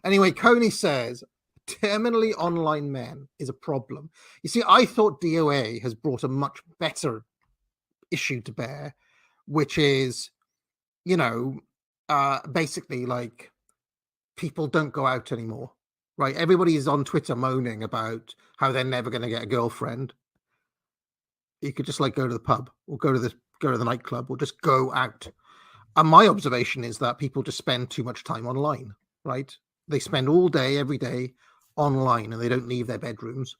Anyway, Coney says, terminally online men is a problem. You see, I thought DOA has brought a much better issue to bear, which is, basically like people don't go out anymore, right? Everybody is on Twitter moaning about how they're never going to get a girlfriend. You could just like go to the pub or go to the nightclub or just go out. And my observation is that people just spend too much time online, right? They spend all day, every day online, and they don't leave their bedrooms.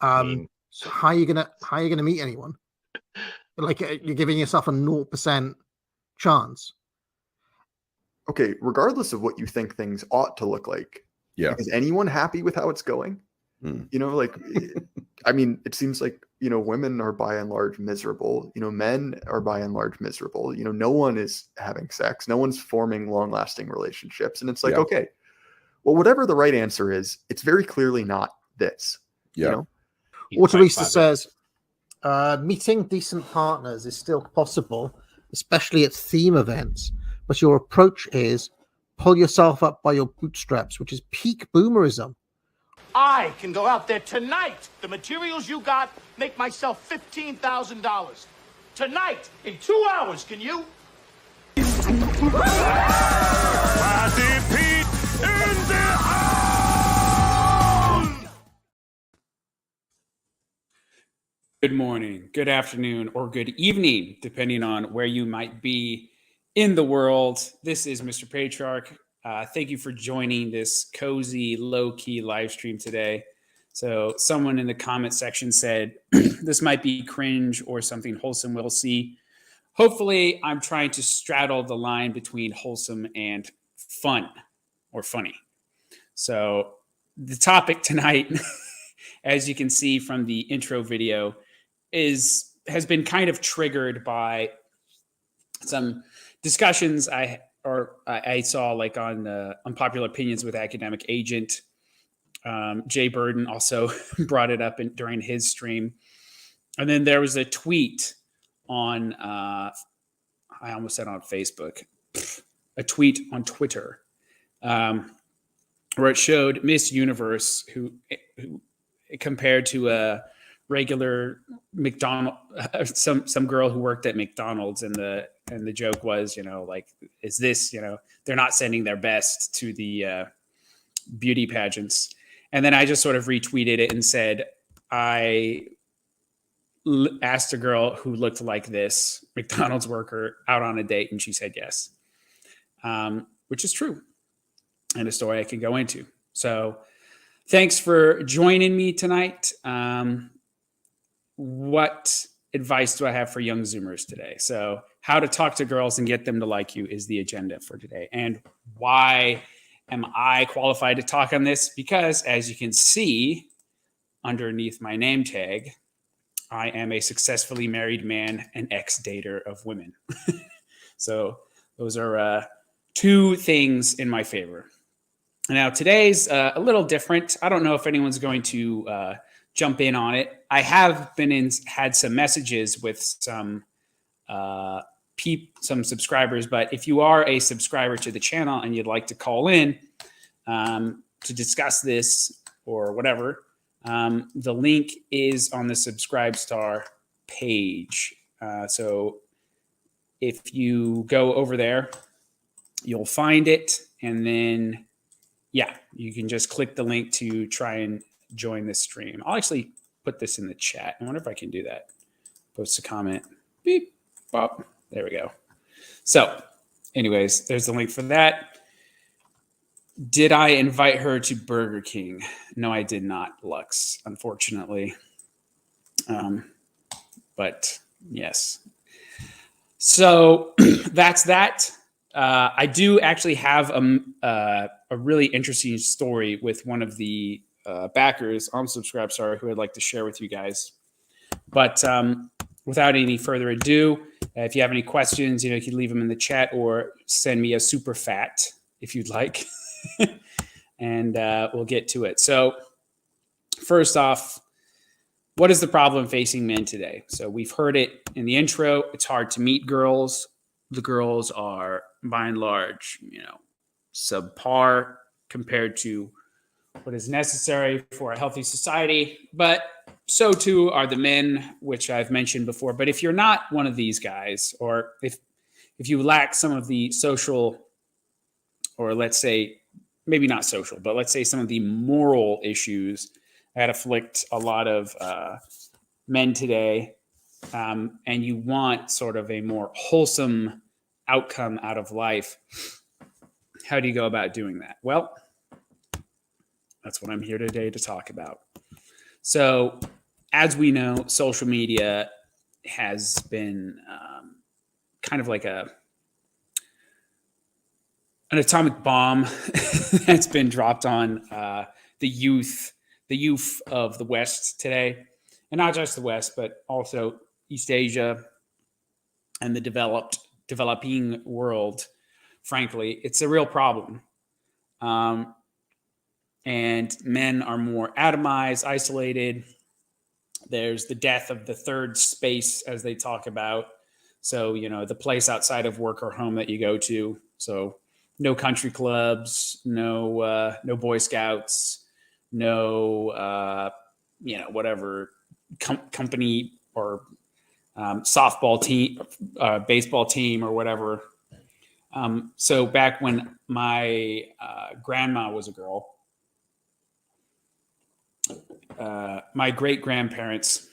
So how are you gonna meet anyone? Like you're giving yourself a 0% chance. Okay, regardless of what you think things ought to look like, is anyone happy with how it's going? I mean, it seems like, women are by and large miserable. Men are by and large miserable. No one is having sex. No one's forming long-lasting relationships. And it's like, okay, well, whatever the right answer is, it's very clearly not this. Teresa says, meeting decent partners is still possible, especially at theme events. But your approach is pull yourself up by your bootstraps, which is peak boomerism. I can go out there tonight. The materials you got make myself $15,000. Tonight, in 2 hours, can you? Good morning, good afternoon, or good evening, depending on where you might be in the world. This is Mr. Patriarch. Thank you for joining this cozy, low-key live stream today. So someone in the comment section said, this might be cringe or something wholesome. We'll see. Hopefully, I'm trying to straddle the line between wholesome and fun or funny. So the topic tonight, as you can see from the intro video, has been kind of triggered by some discussions I saw like on Unpopular Opinions with Academic Agent. Jay Burden also brought it up during his stream. And then there was a tweet on, I almost said on Facebook, a tweet on Twitter, where it showed Miss Universe, who compared to a regular McDonald's, some girl who worked at McDonald's, and the joke was, like, is this, they're not sending their best to the beauty pageants. And then I just sort of retweeted it and said, I asked a girl who looked like this McDonald's worker out on a date, and she said yes, which is true, and a story I can go into. So thanks for joining me tonight. What advice do I have for young Zoomers today? So how to talk to girls and get them to like you is the agenda for today. And why am I qualified to talk on this? Because as you can see underneath my name tag, I am a successfully married man and ex-dater of women. So those are two things in my favor. Now today's a little different. I don't know if anyone's going to jump in on it. I have had some messages with some subscribers, but if you are a subscriber to the channel and you'd like to call in to discuss this or whatever, the link is on the Subscribestar page. So if you go over there, you'll find it, and then you can just click the link to try and join this stream. I'll actually put this in the chat. I wonder if I can do that. Post a comment. Beep, bop. There we go. So anyways, there's the link for that. Did I invite her to Burger King? No, I did not, Lux, unfortunately. But yes. So that's that. I do actually have a really interesting story with one of the backers on Subscribestar who I'd like to share with you guys. But without any further ado, if you have any questions, you can leave them in the chat or send me a super fat if you'd like, and we'll get to it. So first off, what is the problem facing men today? So we've heard it in the intro. It's hard to meet girls. The girls are, by and large, subpar compared to what is necessary for a healthy society. But so too are the men, which I've mentioned before. But if you're not one of these guys, or if you lack some of the social, or let's say maybe not social, but let's say some of the moral issues that afflict a lot of men today, and you want sort of a more wholesome outcome out of life, how do you go about doing that? Well, that's what I'm here today to talk about. So, as we know, social media has been kind of like an atomic bomb that's been dropped on the youth of the West today, and not just the West, but also East Asia and the developing world. Frankly, it's a real problem. And men are more atomized, isolated. There's the death of the third space, as they talk about. So, the place outside of work or home that you go to. So no country clubs, no Boy Scouts, no, whatever company or softball team, baseball team or whatever. So back when my grandma was a girl, my great-grandparents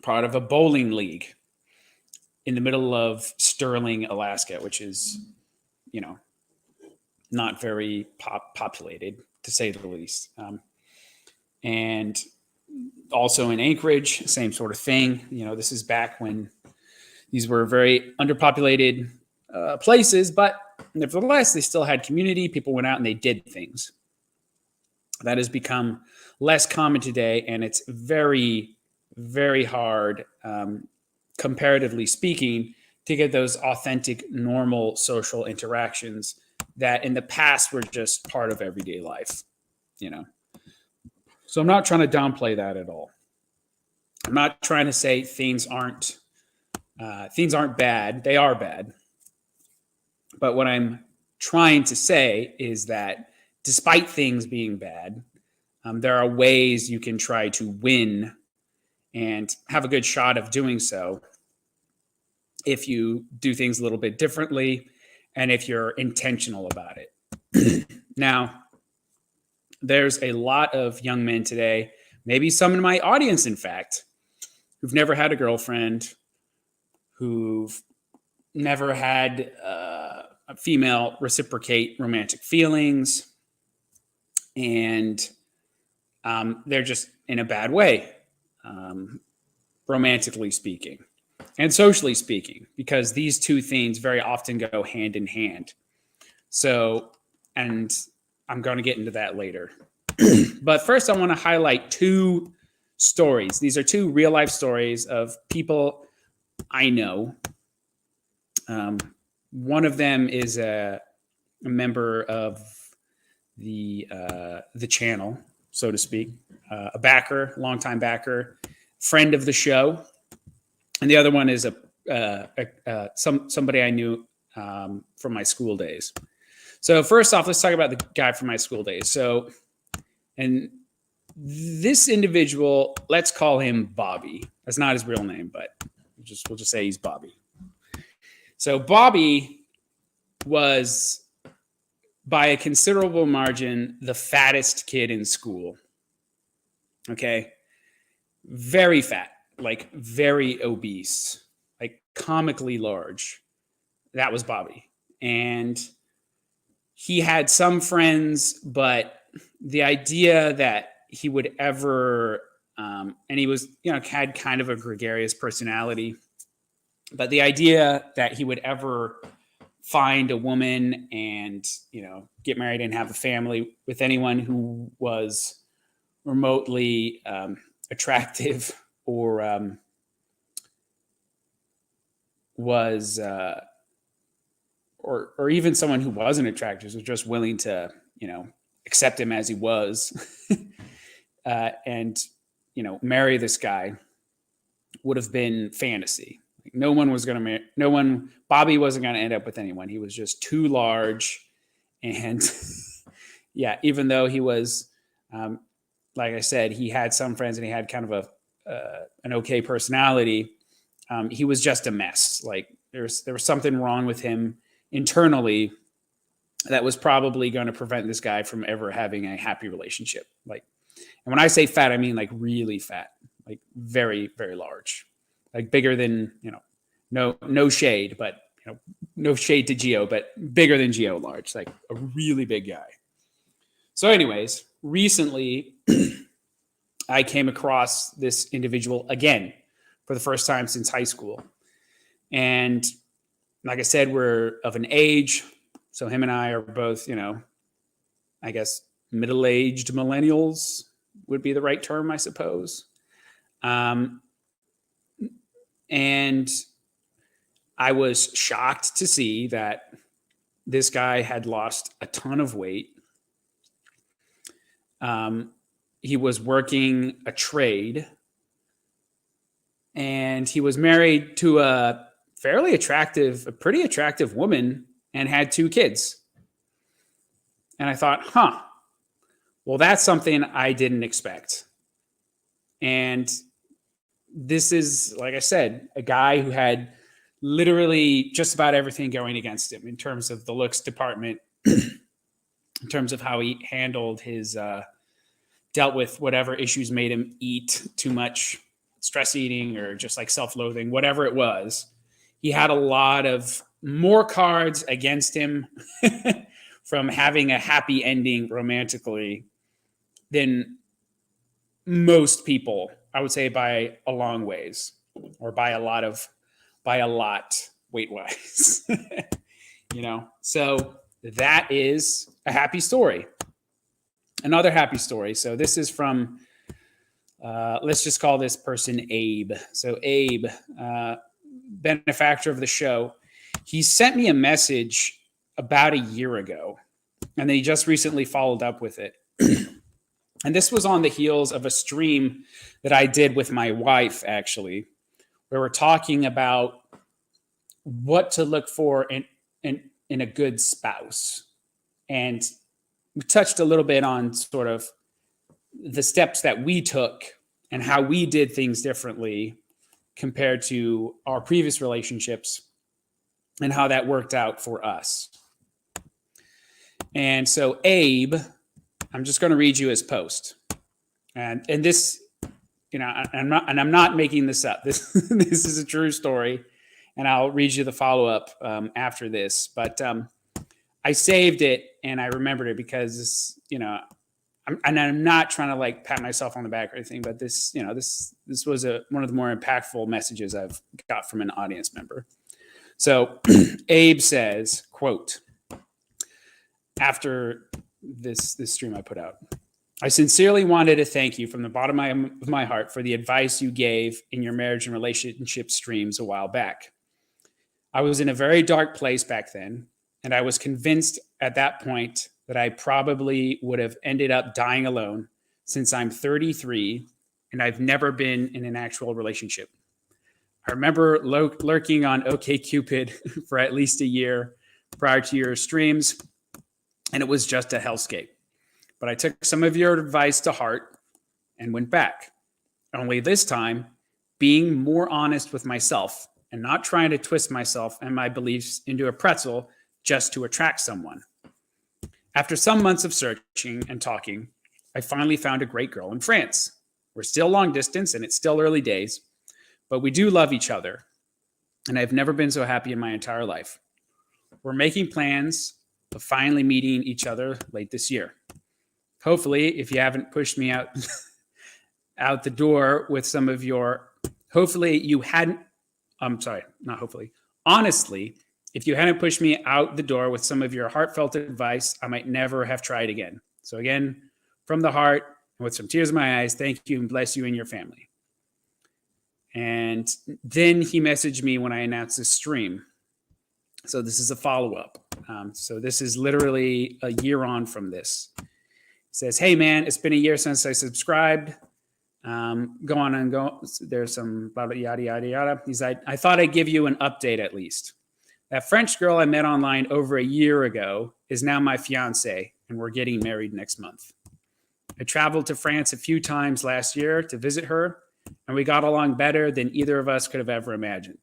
part of a bowling league in the middle of Sterling, Alaska, which is, not very populated, to say the least. And also in Anchorage, same sort of thing. This is back when these were very underpopulated places, but nevertheless, they still had community. People went out and they did things. That has become less common today, and it's very, very hard, comparatively speaking, to get those authentic, normal social interactions that in the past were just part of everyday life, So I'm not trying to downplay that at all. I'm not trying to say things aren't bad. They are bad. But what I'm trying to say is that despite things being bad, there are ways you can try to win and have a good shot of doing so if you do things a little bit differently and if you're intentional about it. Now, there's a lot of young men today, maybe some in my audience, in fact, who've never had a girlfriend, who've never had a female reciprocate romantic feelings, and they're just in a bad way, romantically speaking and socially speaking, because these two things very often go hand in hand. So, and I'm going to get into that later. But first, I want to highlight two stories. These are two real life stories of people I know. One of them is a member of the channel, so to speak, a backer, longtime backer, friend of the show, and the other one is somebody I knew from my school days. So first off, let's talk about the guy from my school days. So, and this individual, let's call him Bobby. That's not his real name, but we'll just say he's Bobby. So Bobby was, by a considerable margin, the fattest kid in school. Okay. Very fat, like very obese, like comically large. That was Bobby. And he had some friends, but the idea that he would ever, and he was, had kind of a gregarious personality, but the idea that he would ever find a woman and, get married and have a family with anyone who was remotely attractive or was, or even someone who wasn't attractive, was just willing to, accept him as he was and, marry this guy would have been fantasy. No one was going to Bobby wasn't going to end up with anyone. He was just too large and, yeah, even though he was, like I said, he had some friends and he had kind of an okay personality. He was just a mess. Like there was something wrong with him internally that was probably going to prevent this guy from ever having a happy relationship. Like, and when I say fat, I mean like really fat, like very, very large, like bigger than, no shade, but no shade to Gio, but bigger than Gio large, like a really big guy. So anyways, recently I came across this individual again for the first time since high school. And like I said, we're of an age. So him and I are both, I guess middle-aged millennials would be the right term, I suppose. And I was shocked to see that this guy had lost a ton of weight. He was working a trade, and he was married to a pretty attractive woman, and had 2 kids. And I thought, well, that's something I didn't expect. And this is, like I said, a guy who had literally just about everything going against him in terms of the looks department, in terms of how he handled his, dealt with whatever issues made him eat too much, stress eating, or just like self-loathing, whatever it was. He had a lot of more cards against him from having a happy ending romantically than most people, I would say, by a long ways, or by a lot weight-wise. So that is a happy story. Another happy story. So this is from, let's just call this person Abe. So Abe, benefactor of the show, he sent me a message about a year ago, and then he just recently followed up with it. And this was on the heels of a stream that I did with my wife, actually, where we're talking about what to look for in a good spouse. And we touched a little bit on sort of the steps that we took and how we did things differently compared to our previous relationships and how that worked out for us. And so Abe, I'm just going to read you his post. And this, I'm not making this up. This is a true story, and I'll read you the follow-up after this. But I saved it and I remembered it because, I'm not trying to like pat myself on the back or anything, but this was one of the more impactful messages I've got from an audience member. So Abe says, quote, after this stream I put out, I sincerely wanted to thank you from the bottom of my heart for the advice you gave in your marriage and relationship streams a while back. I was in a very dark place back then, and I was convinced at that point that I probably would have ended up dying alone, since I'm 33 and I've never been in an actual relationship. I remember lurking on OkCupid for at least a year prior to your streams, and it was just a hellscape. But I took some of your advice to heart and went back. Only this time, being more honest with myself and not trying to twist myself and my beliefs into a pretzel just to attract someone. After some months of searching and talking, I finally found a great girl in France. We're still long distance and it's still early days, but we do love each other. And I've never been so happy in my entire life. We're making plans of finally meeting each other late this year. Hopefully, if you haven't pushed me out the door with some of your, honestly, if you hadn't pushed me out the door with some of your heartfelt advice, I might never have tried again. So again, from the heart and with some tears in my eyes, thank you and bless you and your family. And then he messaged me when I announced this stream. So this is a follow-up. So this is literally a year on from this. He says, hey man, it's been a year since I subscribed. Go on and go. There's some blah, blah, yada, yada, yada. He's like, I thought I'd give you an update at least. That French girl I met online over a year ago is now my fiance, and we're getting married next month. I traveled to France a few times last year to visit her, and we got along better than either of us could have ever imagined.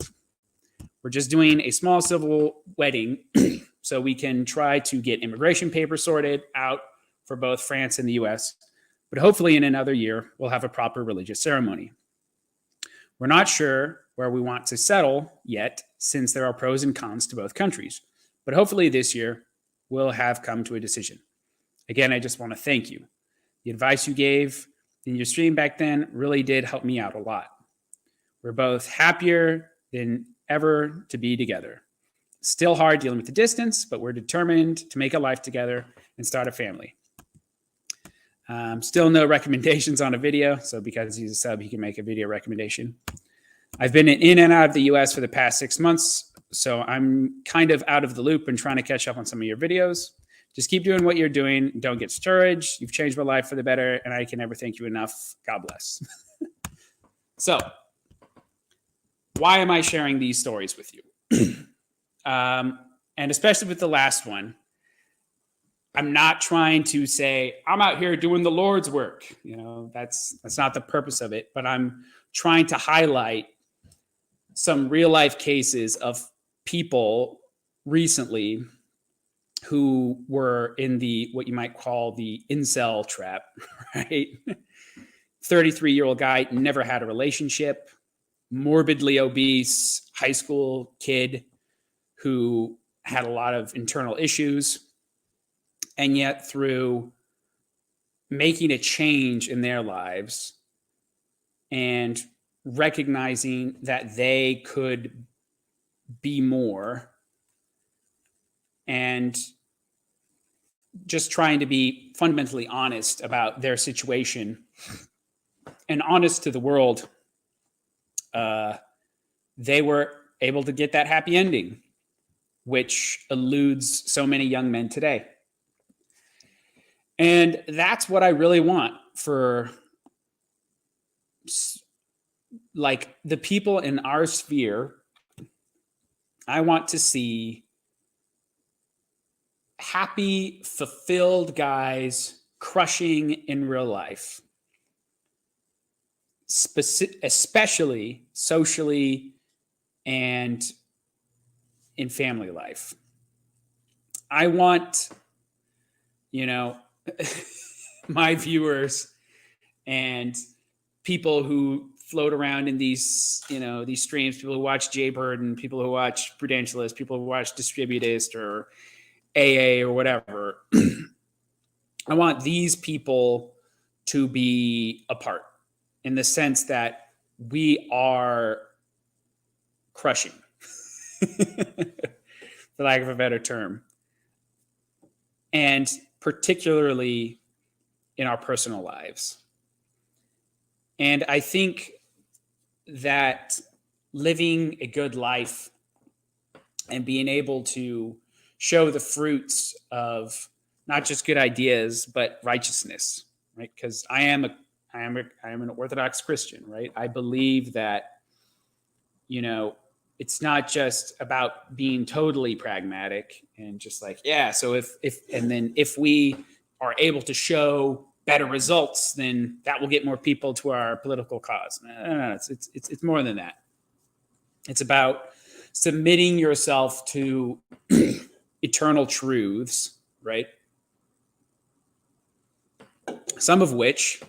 We're just doing a small civil wedding so we can try to get immigration papers sorted out for both France and the US. But hopefully in another year, we'll have a proper religious ceremony. We're not sure where we want to settle yet, since there are pros and cons to both countries. But hopefully this year, we'll have come to a decision. Again, I just want to thank you. The advice you gave in your stream back then really did help me out a lot. We're both happier than ever to be together. Still hard dealing with the distance, but we're determined to make a life together and start a family. Still no recommendations on a video, so because he's a sub, he can make a video recommendation. I've been in and out of the US for the past 6 months, so I'm kind of out of the loop and trying to catch up on some of your videos. Just keep doing what you're doing. Don't get discouraged. You've changed my life for the better, and I can never thank you enough. God bless. So, why am I sharing these stories with you? And especially with the last one, I'm not trying to say I'm out here doing the Lord's work. You know, that's not the purpose of it. But I'm trying to highlight some real life cases of people recently who were in the what you might call the incel trap, right? 33-year-old guy, never had a relationship, morbidly obese high school kid who had a lot of internal issues. And yet through making a change in their lives and recognizing that they could be more and just trying to be fundamentally honest about their situation and honest to the world, they were able to get that happy ending, which eludes so many young men today. And that's what I really want for like the people in our sphere. I want to see happy, fulfilled guys crushing in real life, especially socially and in family life. I want, you know, my viewers and people who float around in these, you know, these streams, people who watch Jaybird and people who watch Prudentialist, people who watch Distributist or AA or whatever. I want these people to be a part in the sense that we are crushing, for lack of a better term. And particularly in our personal lives. And I think that living a good life and being able to show the fruits of not just good ideas, but righteousness, right? Because I am an Orthodox Christian, right? I believe that, you know, it's not just about being totally pragmatic and just like, yeah, so if we are able to show better results, then that will get more people to our political cause. No, it's more than that. It's about submitting yourself to eternal truths, right? Some of which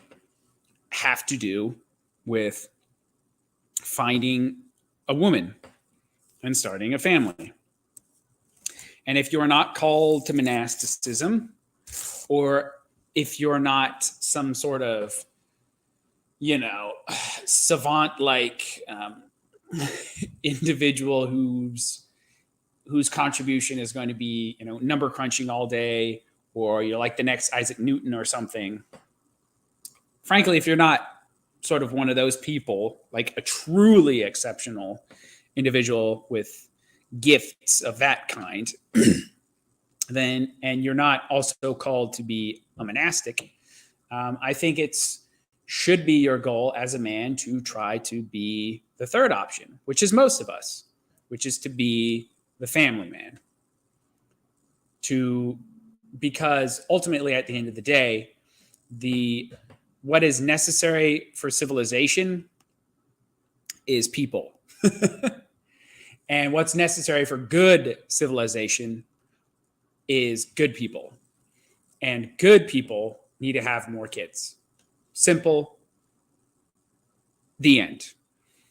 have to do with finding a woman and starting a family. And if you're not called to monasticism, or if you're not some sort of, you know, savant-like individual whose contribution is going to be, you know, number crunching all day, or you're like the next Isaac Newton or something. Frankly, if you're not sort of one of those people, like a truly exceptional individual with gifts of that kind, then, and you're not also called to be a monastic, I think should be your goal as a man to try to be the third option, which is most of us, which is to be the family man, to because ultimately at the end of the day, what is necessary for civilization is people. And what's necessary for good civilization is good people. And good people need to have more kids. Simple. The end.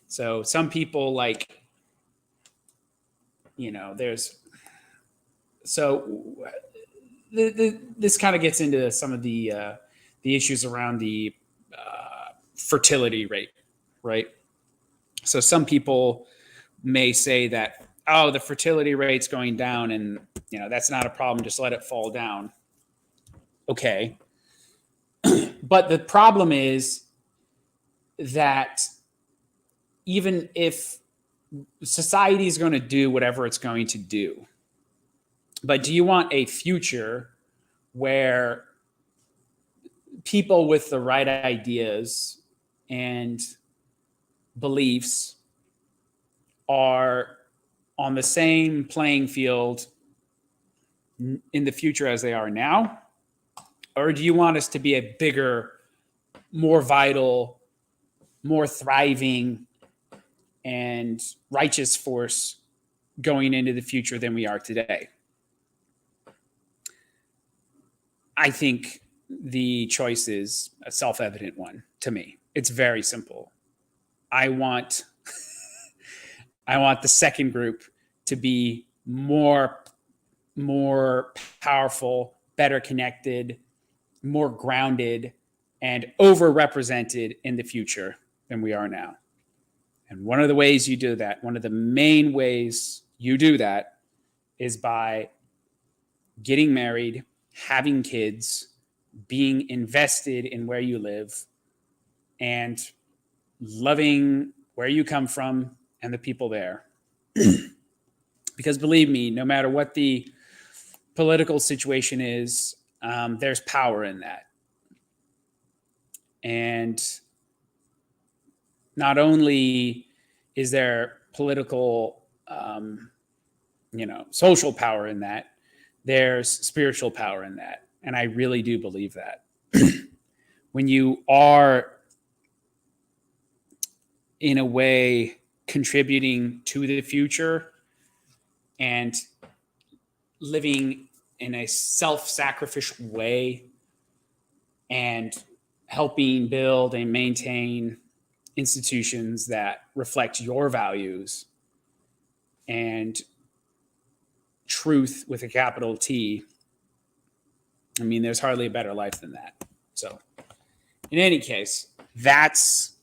So some people this kind of gets into some of the issues around the fertility rate, right? So some people may say that, oh, the fertility rate's going down and, that's not a problem. Just let it fall down. Okay. But the problem is that even if society is going to do whatever it's going to do, but do you want a future where people with the right ideas and beliefs are on the same playing field in the future as they are now? Or do you want us to be a bigger, more vital, more thriving, and righteous force going into the future than we are today? I think the choice is a self-evident one to me. It's very simple. I want the second group to be more powerful, better connected, more grounded, and overrepresented in the future than we are now. And one of the ways you do that, one of the main ways you do that, is by getting married, having kids, being invested in where you live, and loving where you come from and the people there. Because believe me, no matter what the political situation is, there's power in that. And not only is there political, social power in that, there's spiritual power in that. And I really do believe that. When you are, in a way, contributing to the future and living in a self-sacrificial way and helping build and maintain institutions that reflect your values and truth with a capital T, I mean, there's hardly a better life than that. So in any case, that's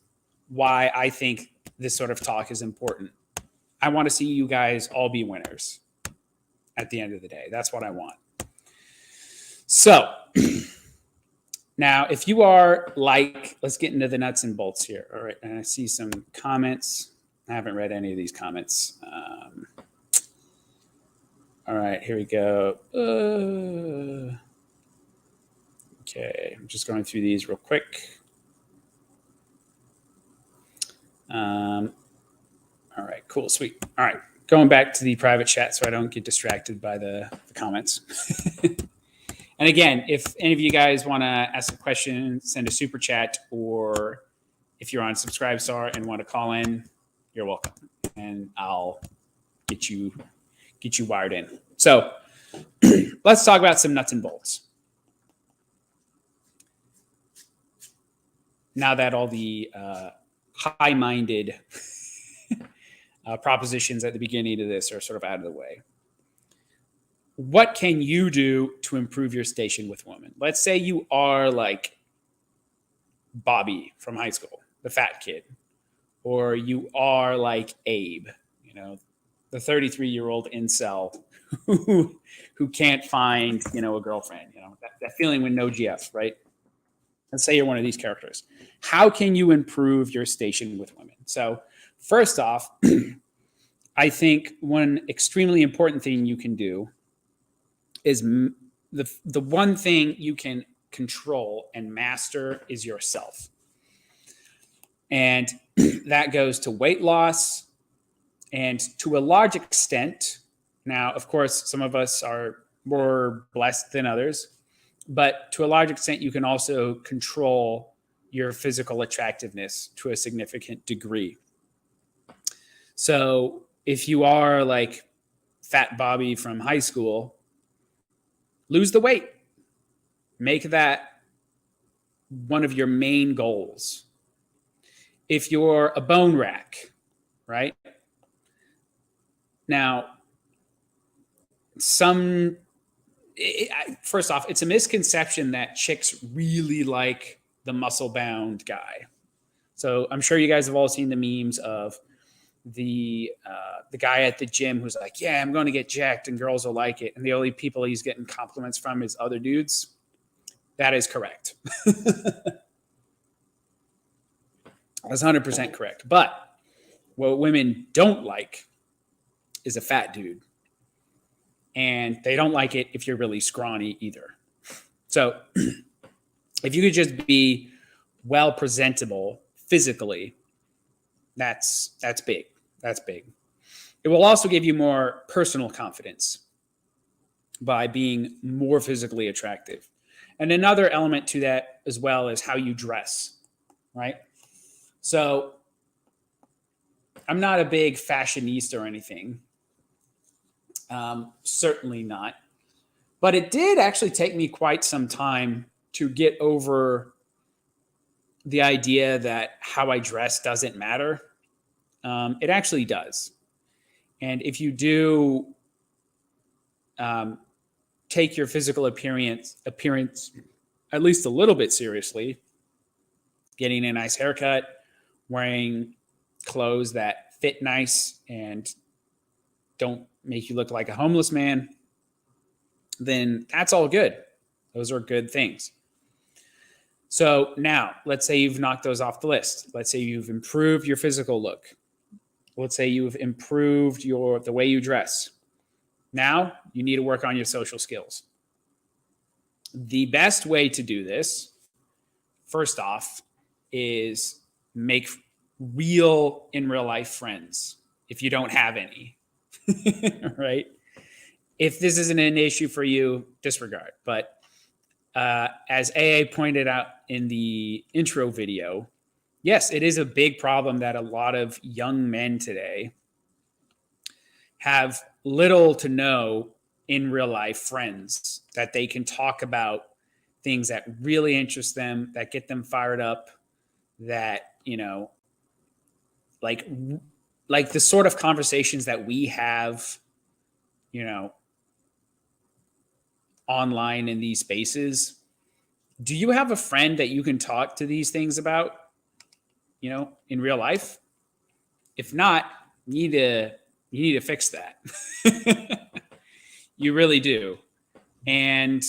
why I think this sort of talk is important. I want to see you guys all be winners at the end of the day. That's what I want. So now, if you are let's get into the nuts and bolts here. All right. And I see some comments. I haven't read any of these comments. All right, here we go. Okay, I'm just going through these real quick. All right, cool, sweet. All right, going back to the private chat so I don't get distracted by the comments. And again, if any of you guys want to ask a question, send a super chat, or if you're on Subscribestar and want to call in, you're welcome, and I'll get you wired in. So let's talk about some nuts and bolts. Now that all the high-minded propositions at the beginning of this are sort of out of the way, what can you do to improve your station with women? Let's say you are like Bobby from high school, the fat kid, or you are like Abe, the 33-year-old incel who can't find, a girlfriend, that feeling with no GF, right? Let's say you're one of these characters. How can you improve your station with women? So first off, I think one extremely important thing you can do is the one thing you can control and master is yourself. And that goes to weight loss, and to a large extent, now, of course, some of us are more blessed than others. But to a large extent, you can also control your physical attractiveness to a significant degree. So if you are like Fat Bobby from high school, lose the weight. Make that one of your main goals. If you're a bone rack, right? Now, first off, it's a misconception that chicks really like the muscle-bound guy. So I'm sure you guys have all seen the memes of the guy at the gym who's like, yeah, I'm going to get jacked and girls will like it. And the only people he's getting compliments from is other dudes. That is correct. That's 100% correct. But what women don't like is a fat dude. And they don't like it if you're really scrawny either. So if you could just be well presentable physically, that's big. That's big. It will also give you more personal confidence by being more physically attractive. And another element to that as well is how you dress, right? So I'm not a big fashionista or anything. Certainly not. But it did actually take me quite some time to get over the idea that how I dress doesn't matter. It actually does. And if you do take your physical appearance at least a little bit seriously, getting a nice haircut, wearing clothes that fit nice and don't make you look like a homeless man, then that's all good. Those are good things. So now, let's say you've knocked those off the list. Let's say you've improved your physical look. Let's say you've improved the way you dress. Now, you need to work on your social skills. The best way to do this, first off, is make in real life friends if you don't have any. Right? If this isn't an issue for you, disregard. But as AA pointed out in the intro video, yes, it is a big problem that a lot of young men today have little to no in real life friends that they can talk about things that really interest them, that get them fired up, that, like the sort of conversations that we have, online in these spaces. Do you have a friend that you can talk to these things about, in real life? If not, you need to fix that. You really do. And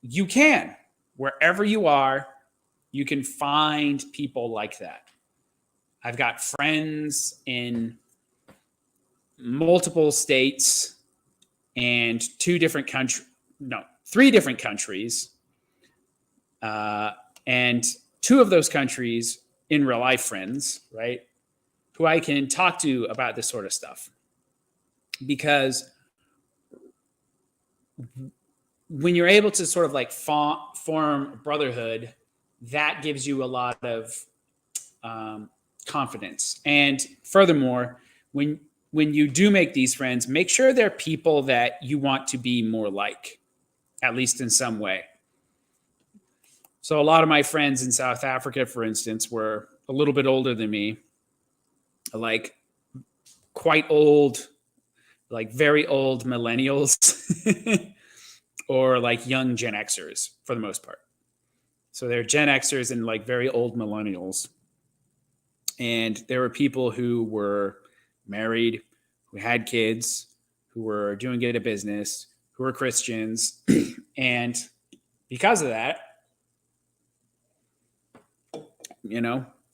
you can, wherever you are, you can find people like that. I've got friends in multiple states and three different countries. And two of those countries in real life friends, right? Who I can talk to about this sort of stuff. Because when you're able to sort of like form brotherhood, that gives you a lot of confidence. And furthermore, when you do make these friends, make sure they're people that you want to be more like, at least in some way. So a lot of my friends in South Africa, for instance, were a little bit older than me, like quite old, like very old millennials or like young Gen Xers for the most part. So they're Gen Xers and like very old millennials. And there were people who were married, who had kids, who were doing good at business, who were Christians. And because of that,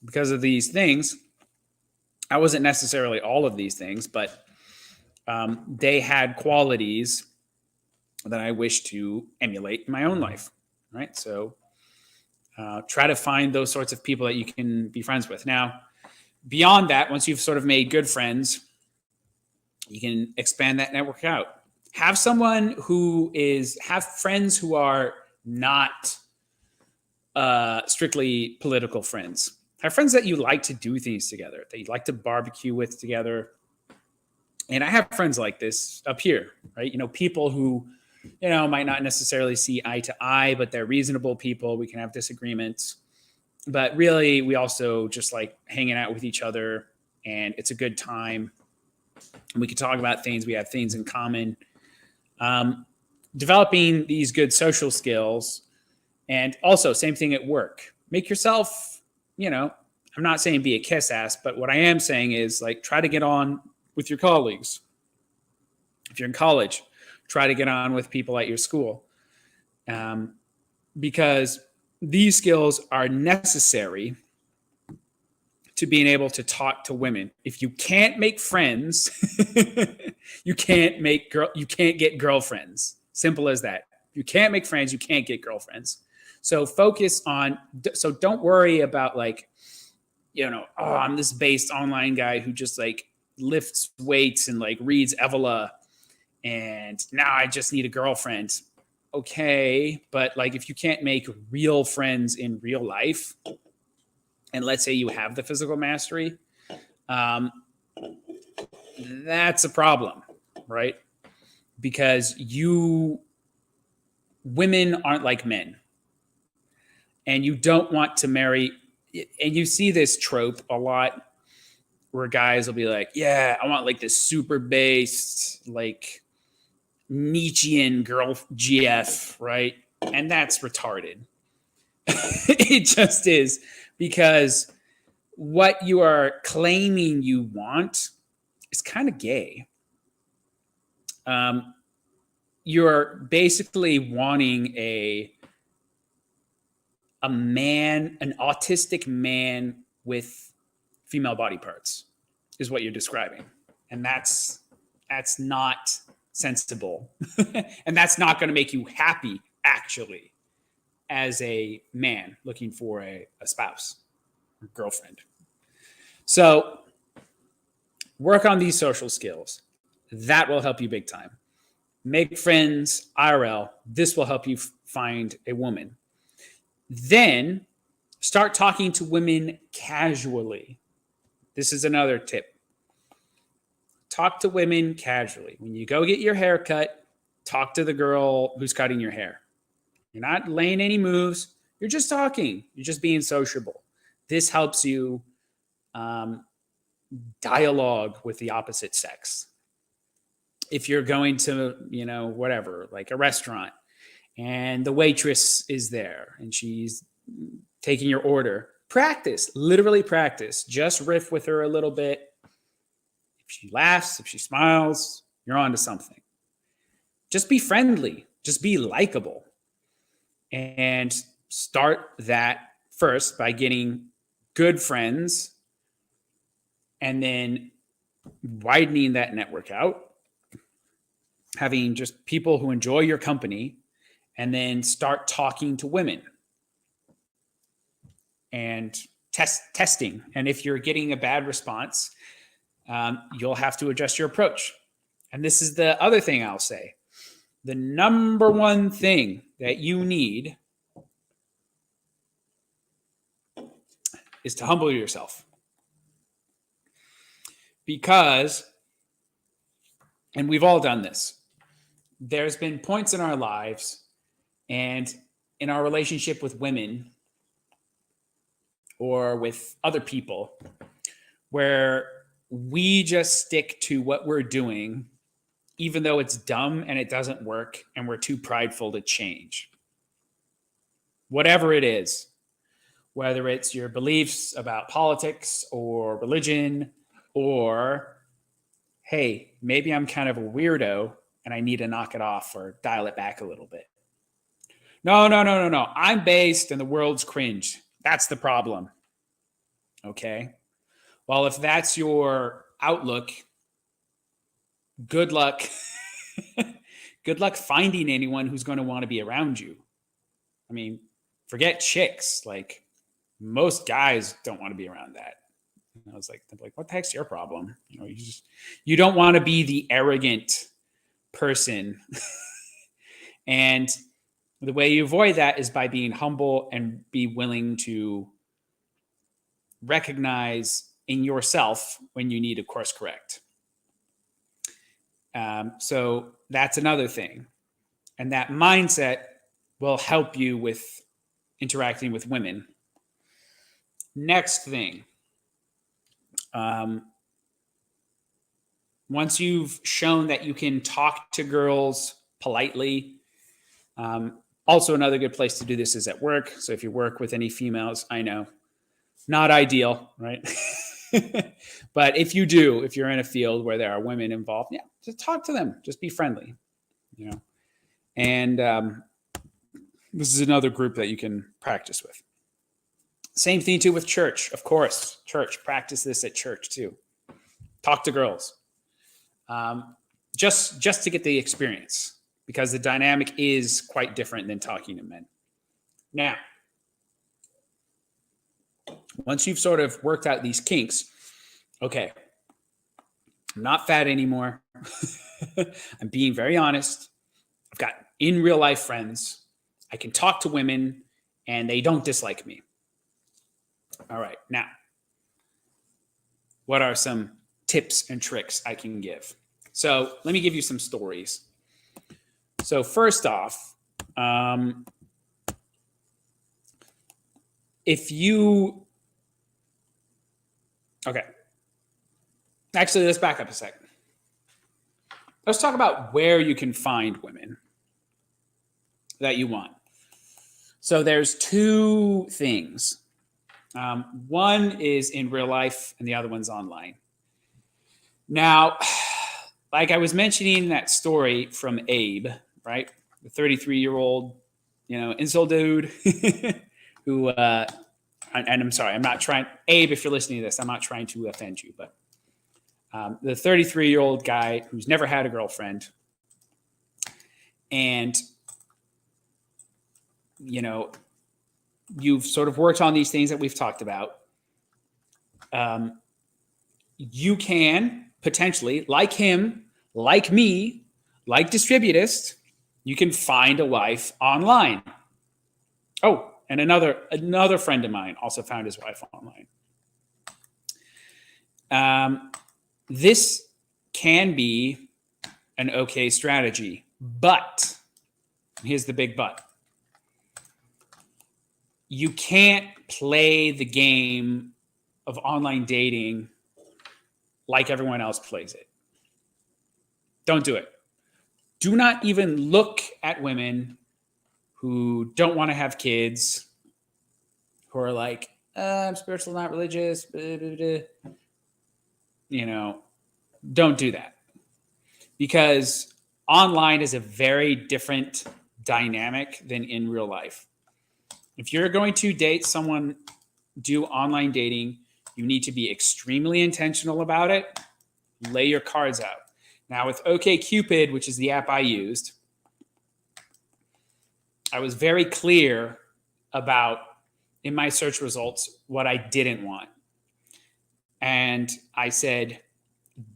because of these things, I wasn't necessarily all of these things, but they had qualities that I wish to emulate in my own life, right? So try to find those sorts of people that you can be friends with. Now, beyond that, once you've sort of made good friends, you can expand that network out. have friends who are not strictly political friends. Have friends that you like to do things together, that you like to barbecue with together. And I have friends like this up here, right? People who, might not necessarily see eye to eye, but they're reasonable people. We can have disagreements, but really we also just like hanging out with each other, and it's a good time. And we can talk about things. We have things in common. Developing these good social skills, and also same thing at work. Make yourself, I'm not saying be a kiss ass, but what I am saying is like try to get on with your colleagues. If you're in college, try to get on with people at your school, because these skills are necessary to being able to talk to women. If you can't make friends, you can't get girlfriends. Simple as that. You can't make friends, you can't get girlfriends. So don't worry about like, I'm this based online guy who just like lifts weights and like reads Evola, and now I just need a girlfriend. Okay, but like if you can't make real friends in real life, and let's say you have the physical mastery, that's a problem, right? Because women aren't like men, and you don't want to marry. And you see this trope a lot where guys will be like, yeah, I want like this super based, like Nietzschean girl GF, right? And that's retarded. It just is, because what you are claiming you want is kind of gay. You're basically wanting a man, an autistic man with female body parts is what you're describing. And that's not sensible. And that's not going to make you happy, actually, as a man looking for a spouse or girlfriend. So work on these social skills. That will help you big time. Make friends IRL. This will help you find a woman. Then start talking to women casually. This is another tip. Talk to women casually. When you go get your hair cut, talk to the girl who's cutting your hair. You're not laying any moves. You're just talking. You're just being sociable. This helps you dialogue with the opposite sex. If you're going to, whatever, like a restaurant, and the waitress is there and she's taking your order, literally practice. Just riff with her a little bit. If she laughs, if she smiles, you're on to something. Just be friendly. Just be likable. And start that first by getting good friends, and then widening that network out, having just people who enjoy your company, and then start talking to women and testing. And if you're getting a bad response, you'll have to adjust your approach. And this is the other thing I'll say. The number one thing that you need is to humble yourself. Because, and we've all done this, there's been points in our lives and in our relationship with women or with other people where we just stick to what we're doing, even though it's dumb and it doesn't work and we're too prideful to change. Whatever it is, whether it's your beliefs about politics or religion, or, hey, maybe I'm kind of a weirdo and I need to knock it off or dial it back a little bit. No. I'm based and the world's cringe. That's the problem. Okay. Well, if that's your outlook, good luck. Good luck finding anyone who's going to want to be around you. I mean, forget chicks. Like, most guys don't want to be around that. And I was like, what the heck's your problem? You don't want to be the arrogant person. And the way you avoid that is by being humble and be willing to recognize in yourself when you need to course correct. So that's another thing. And that mindset will help you with interacting with women. Next thing. Once you've shown that you can talk to girls politely, also another good place to do this is at work. So if you work with any females, I know, not ideal, right? But if you do, if you're in a field where there are women involved, yeah, just talk to them. Just be friendly, you know. And this is another group that you can practice with. Same thing too with church, of course. Church, practice this at church too. Talk to girls, just to get the experience, because the dynamic is quite different than talking to men. Now, once you've sort of worked out these kinks, okay, I'm not fat anymore. I'm being very honest. I've got in real life friends. I can talk to women and they don't dislike me. All right. Now, what are some tips and tricks I can give? So let me give you some stories. So first off, okay. Actually, let's back up a second. Let's talk about where you can find women that you want. So there's two things. One is in real life and the other one's online. Now, like I was mentioning that story from Abe, right? The 33-year-old, incel dude who, and I'm sorry, I'm not trying, Abe, if you're listening to this, I'm not trying to offend you, but the 33-year-old guy who's never had a girlfriend, and, you've sort of worked on these things that we've talked about. You can potentially, like him, like me, like Distributist, you can find a wife online. Oh, and another friend of mine also found his wife online. This can be an okay strategy, but here's the big but. You can't play the game of online dating like everyone else plays it. Don't do it. Do not even look at women who don't want to have kids, who are like, I'm spiritual, not religious. Blah, blah, blah. Don't do that. Because online is a very different dynamic than in real life. If you're going to date someone, do online dating, you need to be extremely intentional about it. Lay your cards out. Now with OkCupid, which is the app I used, I was very clear about, in my search results, what I didn't want. And I said,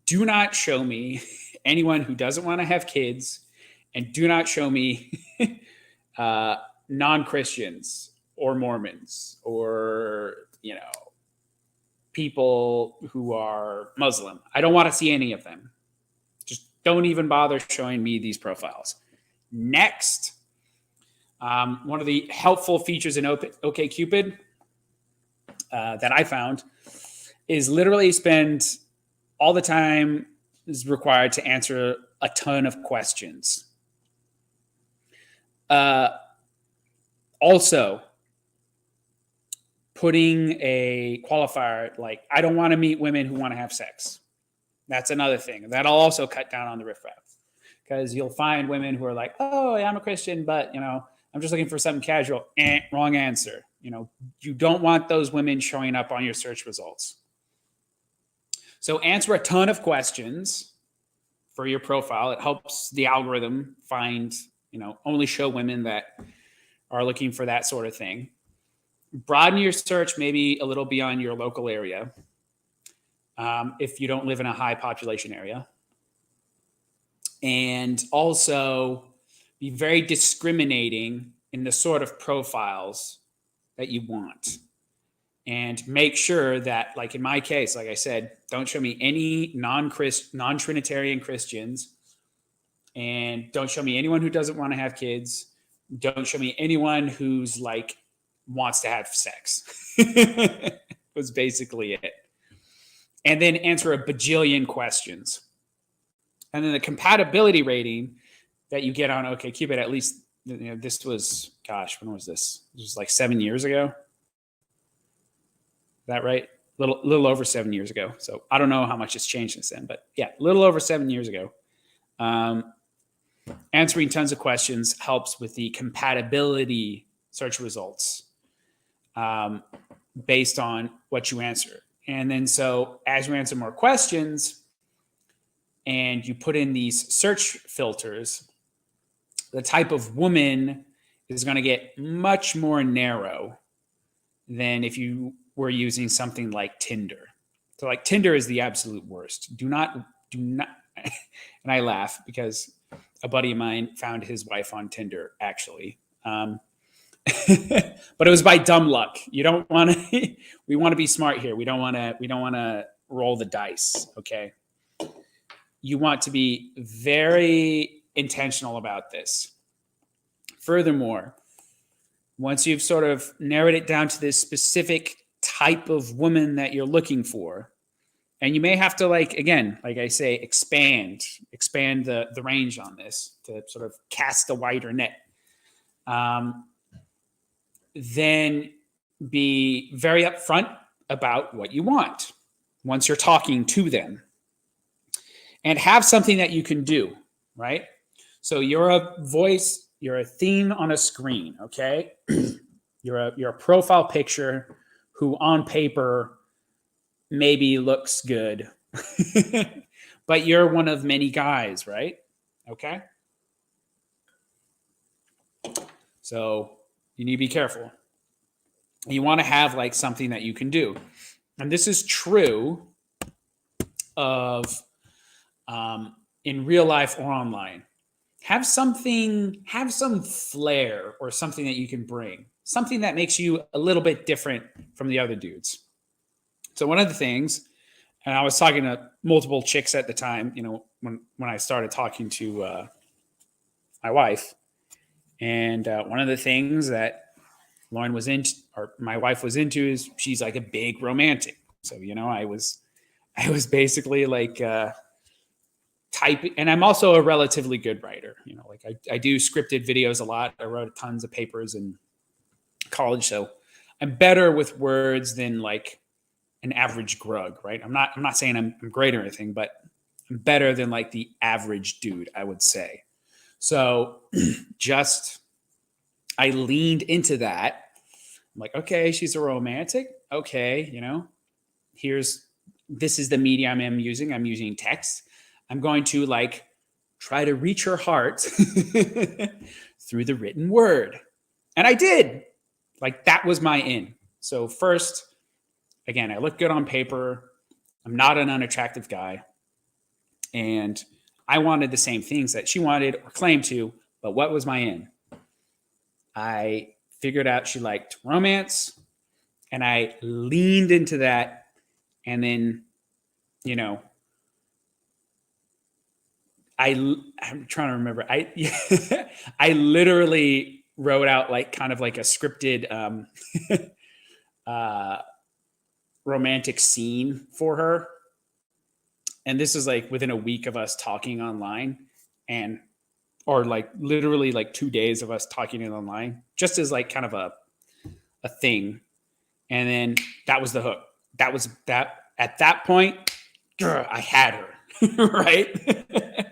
do not show me anyone who doesn't want to have kids, and do not show me non-Christians or Mormons or, people who are Muslim. I don't want to see any of them. Just don't even bother showing me these profiles. Next, one of the helpful features in OkCupid that I found is literally spend all the time is required to answer a ton of questions. Also, putting a qualifier like, I don't want to meet women who want to have sex. That's another thing. That'll also cut down on the riffraff, because you'll find women who are like, oh, yeah, I'm a Christian, but, I'm just looking for something casual. Wrong answer. You don't want those women showing up on your search results. So answer a ton of questions for your profile. It helps the algorithm find, only show women that are looking for that sort of thing. Broaden your search maybe a little beyond your local area if you don't live in a high population area. and also be very discriminating in the sort of profiles that you want. And make sure that, like in my case, like I said, don't show me any non-Trinitarian Christians, and don't show me anyone who doesn't want to have kids. Don't show me anyone who's like wants to have sex. Was basically it. And then answer a bajillion questions. And then the compatibility rating that you get on OkCupid, at least, this was, gosh, when was this? It was like 7 years ago. Is that right? Little over 7 years ago. So I don't know how much has changed since then, but yeah, a little over 7 years ago. Answering tons of questions helps with the compatibility search results based on what you answer. And then so as you answer more questions and you put in these search filters, the type of woman is going to get much more narrow than if you were using something like Tinder. So like Tinder is the absolute worst. Do not. And I laugh because a buddy of mine found his wife on Tinder, actually. But it was by dumb luck. You don't want to, we want to be smart here. We don't want to roll the dice. Okay. You want to be very intentional about this. Furthermore, once you've sort of narrowed it down to this specific type of woman that you're looking for, and you may have to, like, again, like I say, expand the range on this to sort of cast a wider net. Then be very upfront about what you want once you're talking to them. And have something that you can do, right? So you're a voice, you're a theme on a screen, okay? You're a profile picture who on paper maybe looks good, but you're one of many guys, right? Okay. So you need to be careful. You want to have like something that you can do. And this is true of in real life or online. Have some flair or something that you can bring, something that makes you a little bit different from the other dudes. So one of the things, and I was talking to multiple chicks at the time, when I started talking to my wife, and one of the things that Lauren was into, or my wife was into, is she's like a big romantic. So, I was basically like typing, and I'm also a relatively good writer. Like I do scripted videos a lot. I wrote tons of papers in college, so I'm better with words than like an average grug, right? I'm not saying I'm great or anything, but I'm better than like the average dude, I would say. So I leaned into that. I'm like, okay, she's a romantic. Okay, this is the medium I'm using. I'm using text. I'm going to like try to reach her heart through the written word. And I did. Like that was my in. So first, again, I look good on paper. I'm not an unattractive guy. And I wanted the same things that she wanted or claimed to, but what was my in? I figured out she liked romance, and I leaned into that. And then, I'm trying to remember. I literally wrote out like kind of like a scripted romantic scene for her. And this is like within a week of us talking online, or like literally like 2 days of us talking online, just as like kind of a thing. And then that was the hook. That was that. At that point, I had her, right?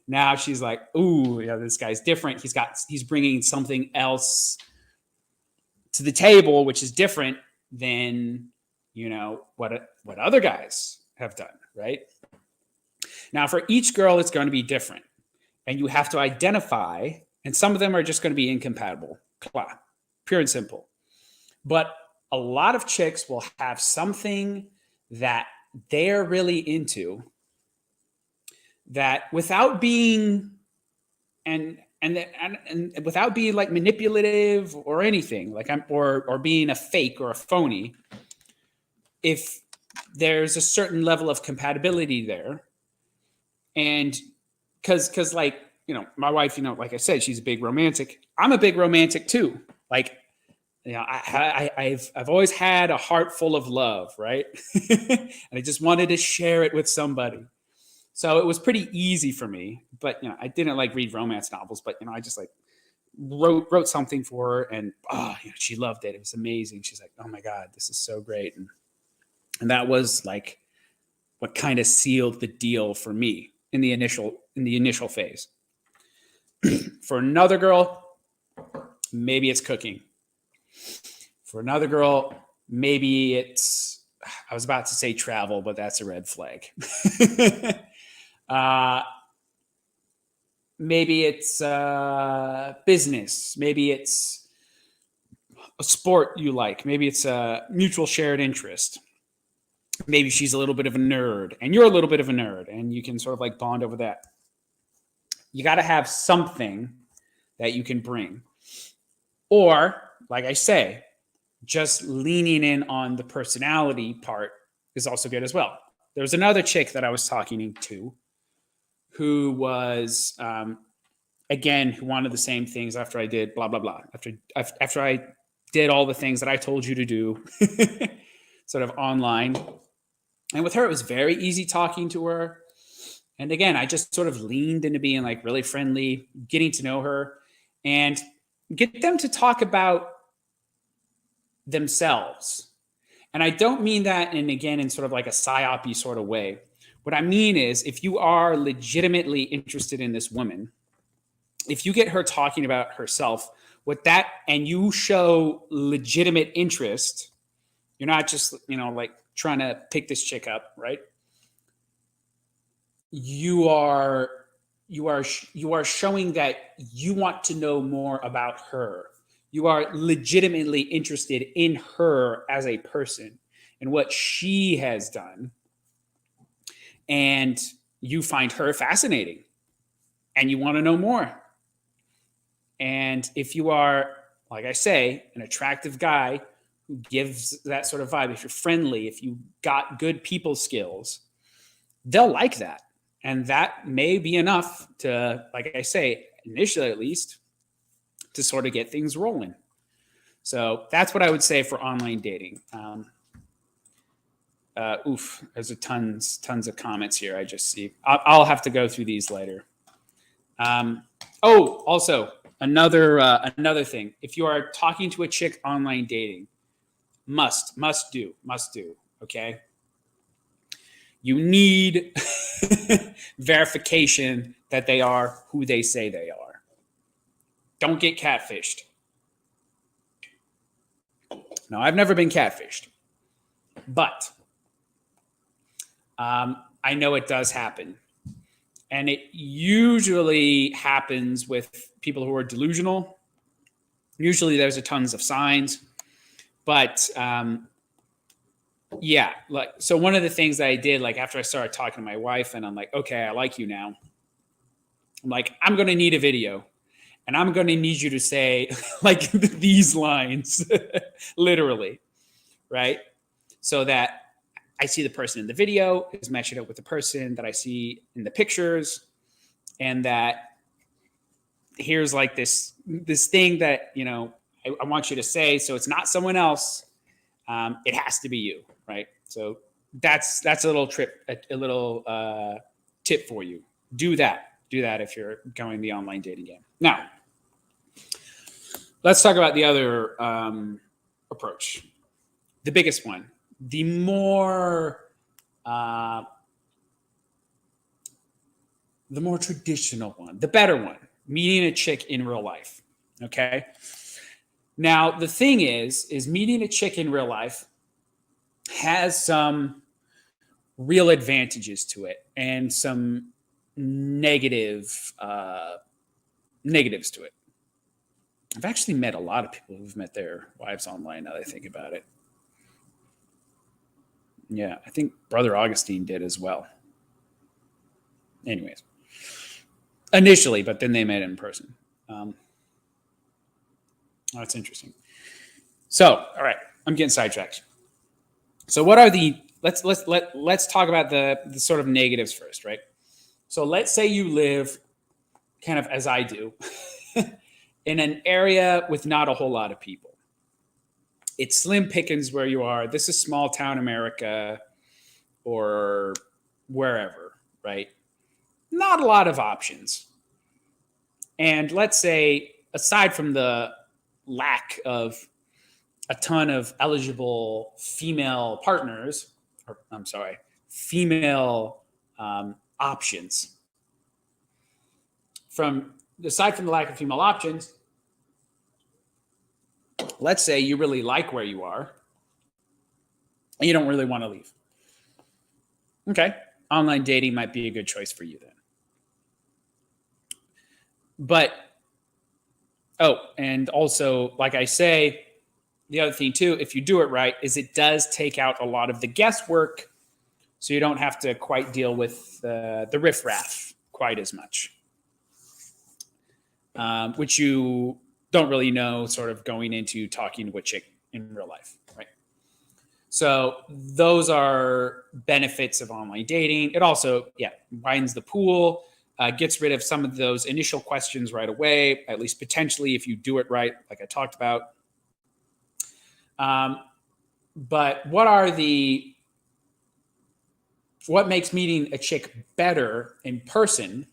Now she's like, ooh, yeah, this guy's different. He's bringing something else to the table, which is different than, what other guys have done, right? Now, for each girl, it's going to be different. And you have to identify, and some of them are just going to be incompatible, pure and simple. But a lot of chicks will have something that they're really into that without being and without being like manipulative or anything, like or being a fake or a phony, if there's a certain level of compatibility there, and because like, you know, my wife, you know, like I said, she's a big romantic. I'm a big romantic too. Like, you know, I've always had a heart full of love, right? And I just wanted to share it with somebody. So it was pretty easy for me. But, you know, I didn't like read romance novels, but, you know, I just like wrote something for her, and you know, she loved it. It was amazing. She's like, oh my God, this is so great. And that was like what kind of sealed the deal for me in the initial phase. For another girl, maybe it's cooking. For another girl, maybe it's, I was about to say travel, but that's a red flag. Maybe it's business. Maybe it's a sport you like. Maybe it's a mutual shared interest. Maybe she's a little bit of a nerd and you're a little bit of a nerd, and you can sort of like bond over that. You got to have something that you can bring. Or, like I say, just leaning in on the personality part is also good as well. There was another chick that I was talking to who was, again, who wanted the same things after I did blah, blah, blah. After I did all the things that I told you to do sort of online. And with her, it was very easy talking to her. And again, I just sort of leaned into being like really friendly, getting to know her, and get them to talk about themselves. And I don't mean that in sort of like a psyop-y sort of way. What I mean is, if you are legitimately interested in this woman, if you get her talking about herself, and you show legitimate interest, you're not just, you know, like trying to pick this chick up, right? You are showing that you want to know more about her. You are legitimately interested in her as a person and what she has done. And you find her fascinating and you want to know more. And if you are, like I say, an attractive guy who gives that sort of vibe, if you're friendly, if you got good people skills, they'll like that. And that may be enough to, like I say, initially at least, to sort of get things rolling. So that's what I would say for online dating. There's tons of comments here. I just see. I'll have to go through these later. Also another thing. If you are talking to a chick online dating, must do. Okay. You need verification that they are who they say they are. Don't get catfished. No, I've never been catfished, but I know it does happen. And it usually happens with people who are delusional. Usually there's tons of signs, but yeah, like, so one of the things that I did, like after I started talking to my wife and I'm like, okay, I like you now. I'm like, I'm going to need a video and I'm going to need you to say like these lines, literally, right? So that I see the person in the video is matching up with the person that I see in the pictures, and that here's like this thing that, you know, I want you to say, so it's not someone else. It has to be you, right? So that's a little tip for you. Do that if you're going the online dating game. Now, let's talk about the other approach, the biggest one, the more traditional one, the better one, meeting a chick in real life. Okay. Now, the thing is meeting a chick in real life has some real advantages to it and some negatives to it. I've actually met a lot of people who've met their wives online, now that I think about it. Yeah, I think Brother Augustine did as well. anyways, initially, but then they met in person. That's interesting. So, all right, I'm getting sidetracked. So, what are the let's talk about the sort of negatives first, right? So, let's say you live kind of as I do in an area with not a whole lot of people. It's slim pickings where you are. This is small town America or wherever, right? Not a lot of options. And let's say, aside from the lack of a ton of eligible female partners, or I'm sorry, female options. Aside from the lack of female options, let's say you really like where you are and you don't really want to leave. Okay, online dating might be a good choice for you then. But, and also, like I say, the other thing too, if you do it right, is it does take out a lot of the guesswork, so you don't have to quite deal with the riffraff quite as much, which you don't really know sort of going into talking to a chick in real life, right? So those are benefits of online dating. It also, widens the pool, gets rid of some of those initial questions right away, at least potentially if you do it right, like I talked about. But what makes meeting a chick better in person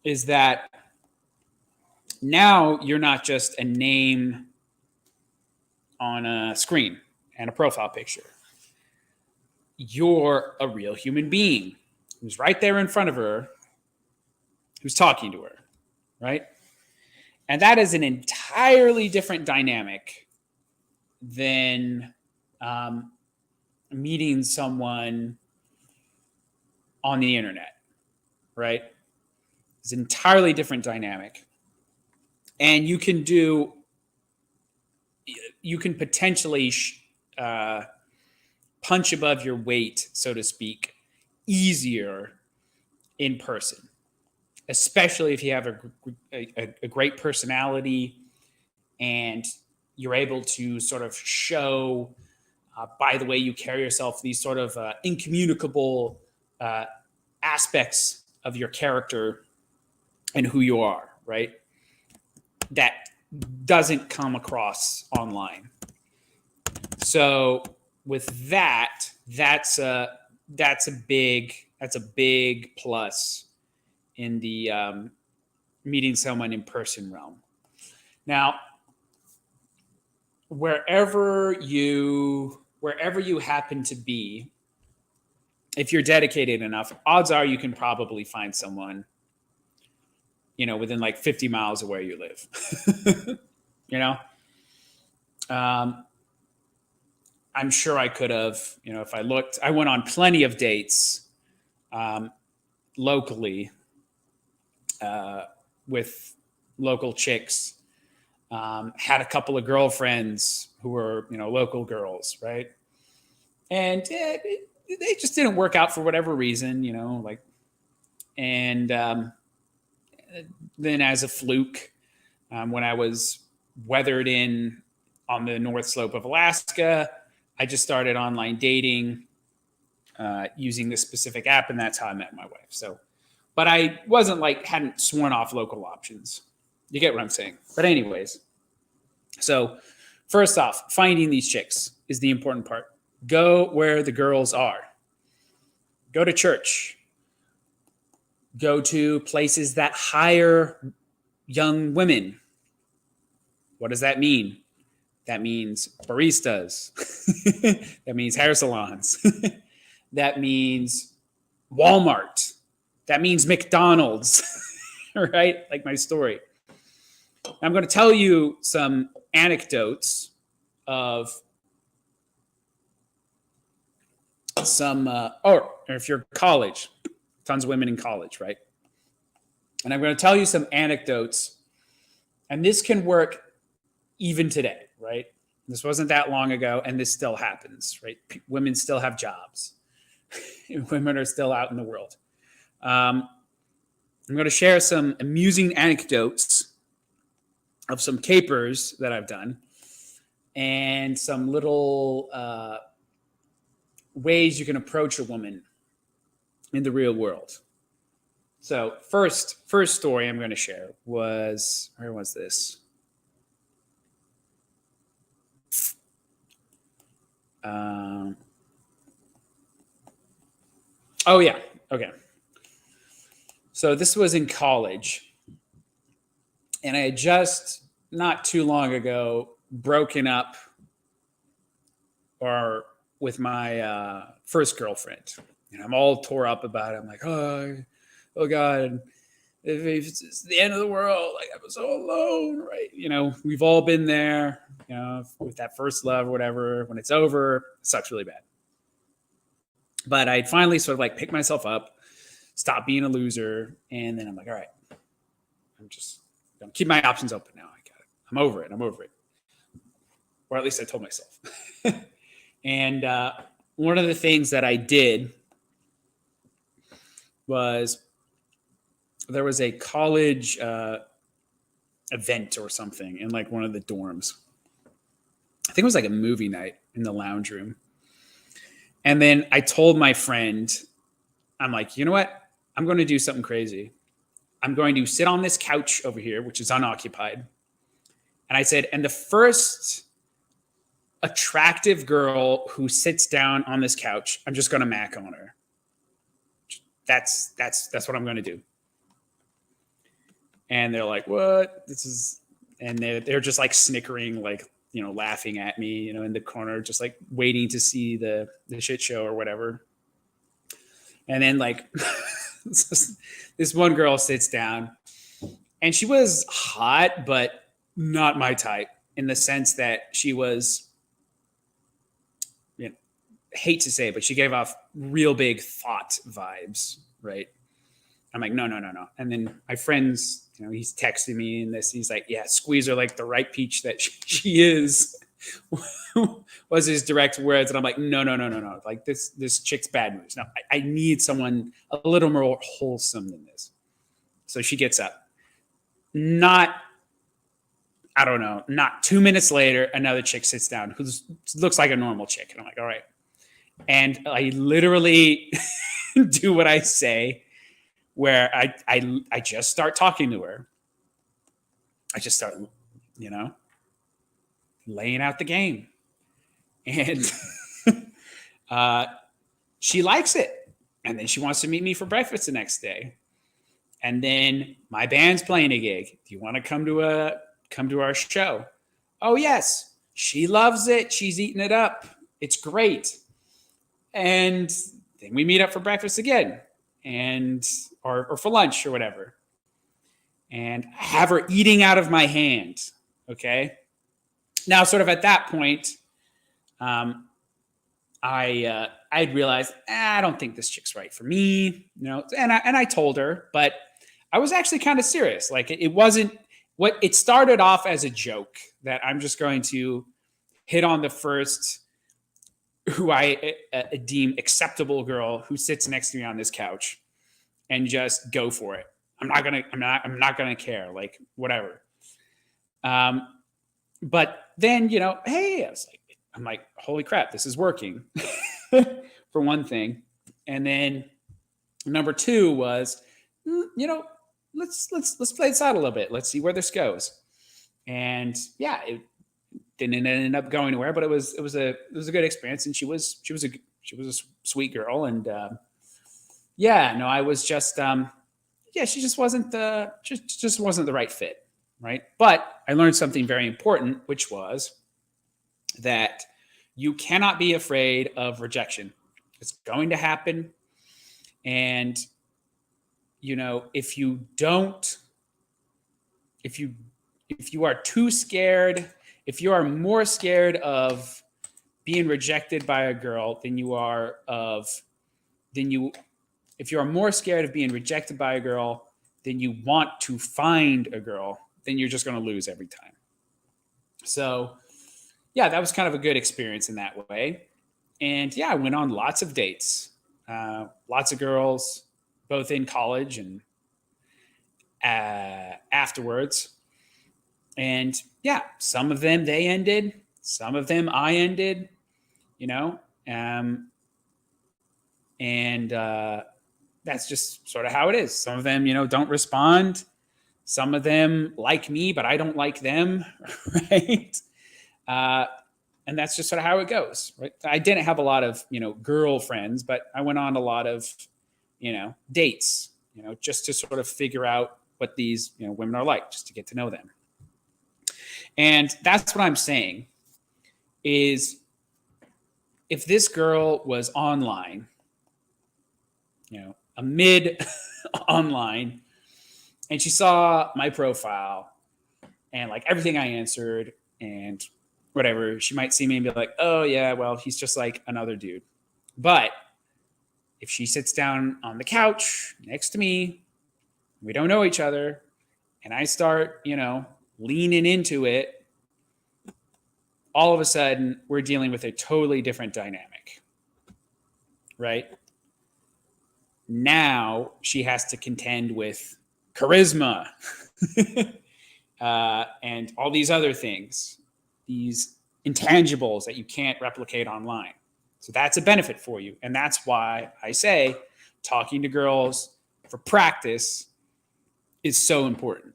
is that now you're not just a name on a screen and a profile picture. You're a real human being who's right there in front of her, who's talking to her, right? And that is an entirely different dynamic than meeting someone on the internet, right? It's an entirely different dynamic. And you can potentially punch above your weight, so to speak, easier in person, especially if you have a great personality and you're able to sort of show by the way you carry yourself these sort of incommunicable aspects of your character and who you are, right? That doesn't come across online. So with that's a big plus in the meeting someone in person realm. Now, wherever you happen to be, if you're dedicated enough, odds are you can probably find someone, within like 50 miles of where you live. I'm sure I could have, if I looked. I went on plenty of dates locally with local chicks. Had a couple of girlfriends who were, local girls, right? And they just didn't work out for whatever reason, and then as a fluke, when I was weathered in on the North Slope of Alaska, I just started online dating using this specific app, and that's how I met my wife. So, but I wasn't hadn't sworn off local options. You get what I'm saying? But anyways, so first off, finding these chicks is the important part. Go where the girls are. Go to church. Go to places that hire young women. What does that mean? That means baristas. That means hair salons. That means Walmart. That means McDonald's, right? Like my story. I'm going to tell you some anecdotes of some, or if you're college, tons of women in college, right? And I'm going to tell you some anecdotes, and this can work even today, right? This wasn't that long ago, and this still happens, right? Women still have jobs. Women are still out in the world. I'm going to share some amusing anecdotes of some capers that I've done and some little ways you can approach a woman in the real world. So first story I'm going to share was, where was this? Oh yeah. Okay. So this was in college, and I had just not too long ago broken up with my first girlfriend. And I'm all tore up about it. I'm like, oh God, if it's the end of the world, like I was so alone, right? You know, we've all been there, you know, with that first love or whatever. When it's over, it sucks really bad. But I finally sort of like picked myself up, stopped being a loser, and then I'm like, all right, I'm just gonna keep my options open now. I got it. I'm over it. Or at least I told myself. And one of the things that I did was there was a college event or something in like one of the dorms. I think it was like a movie night in the lounge room. And then I told my friend, I'm like, you know what? I'm going to do something crazy. I'm going to sit on this couch over here, which is unoccupied. And I said, and the first attractive girl who sits down on this couch, I'm just going to mac on her. That's what I'm going to do. And they're like, what? And they're just like snickering, like, you know, laughing at me, you know, in the corner, just like waiting to see the shit show or whatever. And then like this one girl sits down, and she was hot, but not my type, in the sense that she was, you know, hate to say it, but she gave off real big thought vibes, right? I'm like, no. And then my friends, you know, he's texting me and he's like, yeah, squeeze her like the right peach that she is, was his direct words. And I'm like, no. Like this chick's bad news. No, I need someone a little more wholesome than this. So she gets up. Not 2 minutes later, another chick sits down who looks like a normal chick. And I'm like, all right. And I literally do what I say, where I just start talking to her. I just start, you know, laying out the game. And she likes it. And then she wants to meet me for breakfast the next day. And then my band's playing a gig. Do you want to come to our show? Oh, yes. She loves it. She's eating it up. It's great. And then we meet up for breakfast again, and or for lunch or whatever. And have her eating out of my hand. Okay. Now, sort of at that point, I'd realized, I don't think this chick's right for me, you know. And I told her, but I was actually kind of serious. Like it wasn't what it started off as a joke that I'm just going to hit on the first who I deem acceptable girl who sits next to me on this couch and just go for it. I'm not gonna care, like whatever. But then, you know, hey, I'm like, holy crap, this is working for one thing. And then number two was, you know, let's play this out a little bit. Let's see where this goes. And yeah, it didn't end up going anywhere, but it was a good experience. And she was a sweet girl. And I was just she just wasn't just wasn't the right fit, right? But I learned something very important, which was that you cannot be afraid of rejection. It's going to happen. And, you know, if you are too scared, if you are more scared of being rejected by a girl if you are more scared of being rejected by a girl than you want to find a girl, then you're just going to lose every time. So, yeah, that was kind of a good experience in that way. And yeah, I went on lots of dates, lots of girls, both in college and afterwards. And yeah, some of them they ended, some of them I ended, you know, and that's just sort of how it is. Some of them, you know, don't respond. Some of them like me, but I don't like them, right? And that's just sort of how it goes, right? I didn't have a lot of, you know, girlfriends, but I went on a lot of, you know, dates, you know, just to sort of figure out what these, you know, women are like, just to get to know them. And that's what I'm saying is if this girl was online, you know, a mid online, and she saw my profile and like everything I answered and whatever, she might see me and be like, oh yeah, well, he's just like another dude. But if she sits down on the couch next to me, we don't know each other, and I start, you know, leaning into it, all of a sudden we're dealing with a totally different dynamic, right? Now she has to contend with charisma and all these other things, these intangibles that you can't replicate online. So that's a benefit for you. And that's why I say talking to girls for practice is so important.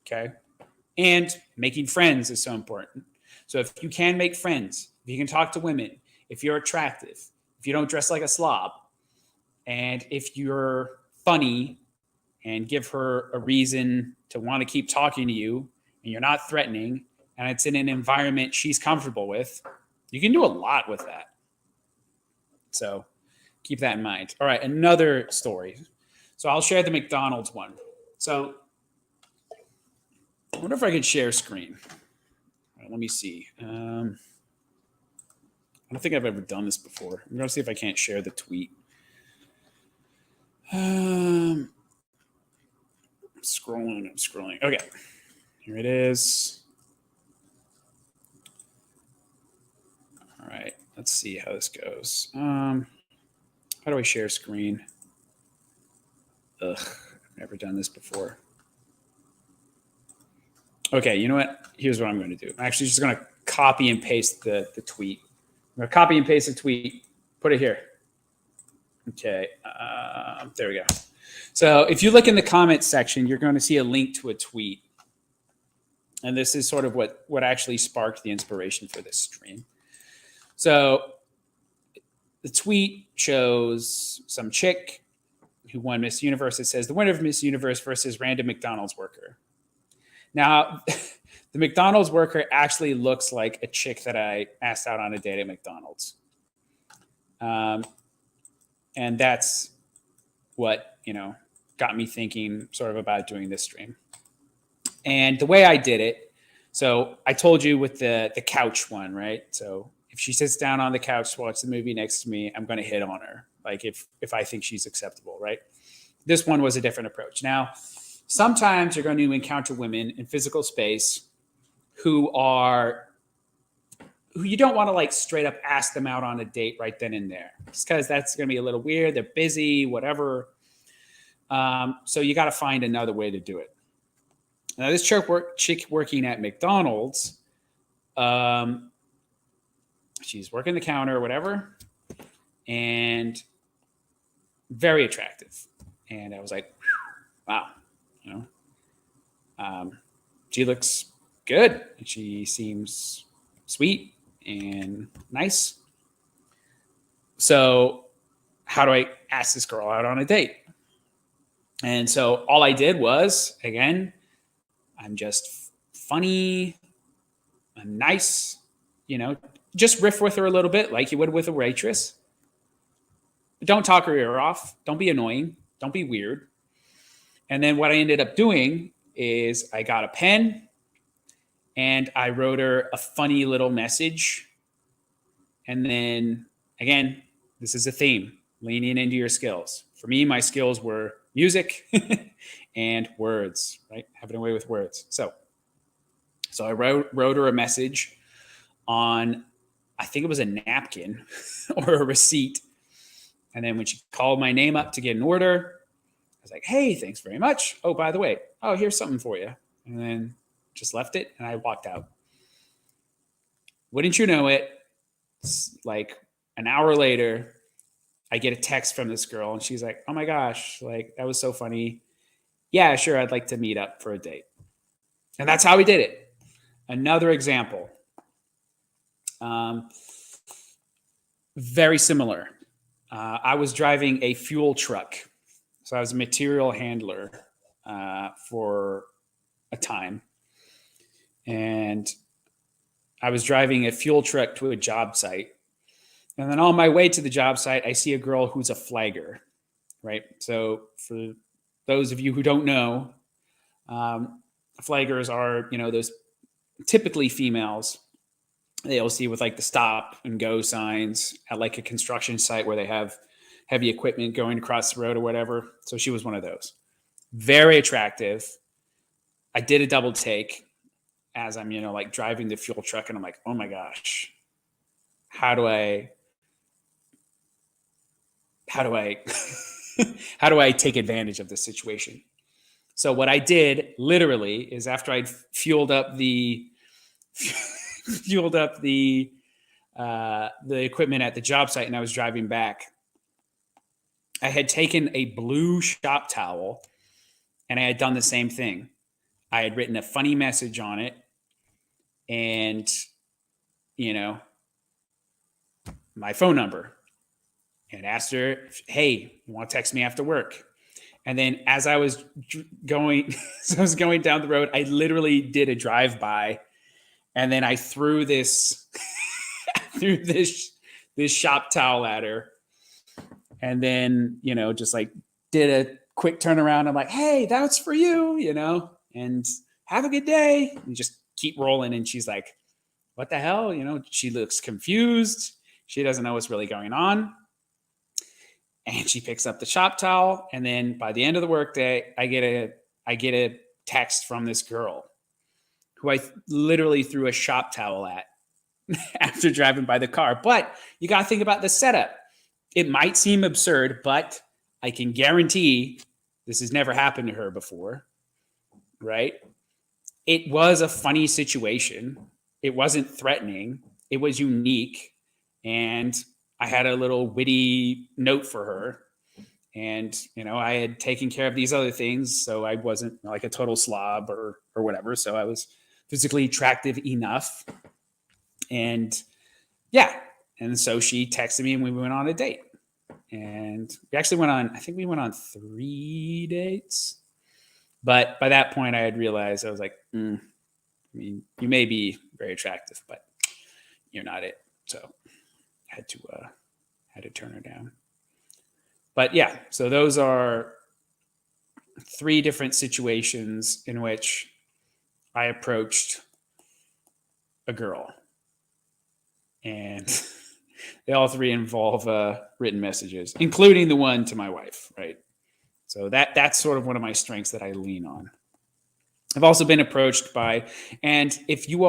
Okay. And making friends is so important. So if you can make friends, if you can talk to women, if you're attractive, if you don't dress like a slob, and if you're funny and give her a reason to want to keep talking to you, and you're not threatening, and it's in an environment she's comfortable with, you can do a lot with that. So keep that in mind. All right, another story. So I'll share the McDonald's one. So I wonder if I could share screen. All right, let me see. I don't think I've ever done this before. I'm going to see if I can't share the tweet. I'm scrolling. Okay, here it is. All right, let's see how this goes. How do I share screen? Ugh, I've never done this before. Okay, you know what? Here's what I'm going to do. I'm actually just going to copy and paste the tweet. I'm going to copy and paste the tweet, put it here. Okay, there we go. So if you look in the comments section, you're going to see a link to a tweet. And this is sort of what actually sparked the inspiration for this stream. So the tweet shows some chick who won Miss Universe. It says, the winner of Miss Universe versus random McDonald's worker. Now, the McDonald's worker actually looks like a chick that I asked out on a date at McDonald's. And that's what, you know, got me thinking sort of about doing this stream. And the way I did it, so I told you with the couch one, right? So if she sits down on the couch to watch the movie next to me, I'm going to hit on her. Like if I think she's acceptable, right? This one was a different approach. Now, sometimes you're going to encounter women in physical space who you don't want to like straight up ask them out on a date right then and there, just because that's going to be a little weird. They're busy, whatever. So you got to find another way to do it. Now, this chick working at McDonald's, she's working the counter or whatever, and very attractive. And I was like, wow, you know, she looks good. She seems sweet and nice. So how do I ask this girl out on a date? And so all I did was, again, I'm just funny, I'm nice, you know, just riff with her a little bit like you would with a waitress. But don't talk her ear off. Don't be annoying. Don't be weird. And then what I ended up doing is I got a pen and I wrote her a funny little message. And then, again, this is a theme, leaning into your skills. For me, my skills were music and words, right? Having a way with words. So I wrote her a message on, I think it was a napkin or a receipt. And then when she called my name up to get an order, I was like, hey, thanks very much. Oh, by the way, oh, here's something for you. And then just left it and I walked out. Wouldn't you know it, like an hour later, I get a text from this girl and she's like, oh my gosh, like that was so funny. Yeah, sure, I'd like to meet up for a date. And that's how we did it. Another example. Very similar. I was driving a fuel truck. So I was a material handler for a time. And I was driving a fuel truck to a job site. And then on my way to the job site, I see a girl who's a flagger, right? So for those of you who don't know, flaggers are, those typically females. They'll see with like the stop and go signs at like a construction site where they have heavy equipment going across the road or whatever. So she was one of those. Very attractive. I did a double take as I'm, like driving the fuel truck and I'm like, oh my gosh, how do I how do I take advantage of this situation? So what I did literally is after I'd fueled up the equipment at the job site and I was driving back, I had taken a blue shop towel and I had done the same thing. I had written a funny message on it and, my phone number, and asked her, hey, you want to text me after work? And then as I was going down the road, I literally did a drive-by. And then I threw this shop towel at her. And then, just like did a quick turnaround. I'm like, hey, that's for you, and have a good day. And just keep rolling. And she's like, what the hell? She looks confused. She doesn't know what's really going on. And she picks up the shop towel. And then by the end of the workday, I get a text from this girl who I literally threw a shop towel at after driving by the car. But you got to think about the setup. It might seem absurd, but I can guarantee this has never happened to her before, right? It was a funny situation. It wasn't threatening. It was unique. And I had a little witty note for her. And, I had taken care of these other things. So I wasn't like a total slob or whatever. So I was physically attractive enough. And yeah. And so she texted me and we went on a date. And we actually went on 3 dates. But by that point I had realized, I was like, you may be very attractive, but you're not it. So I had to turn her down. But yeah, so those are 3 different situations in which I approached a girl. And they all 3 involve written messages, including the one to my wife, right? So that's sort of one of my strengths that I lean on. I've also been approached by, and if you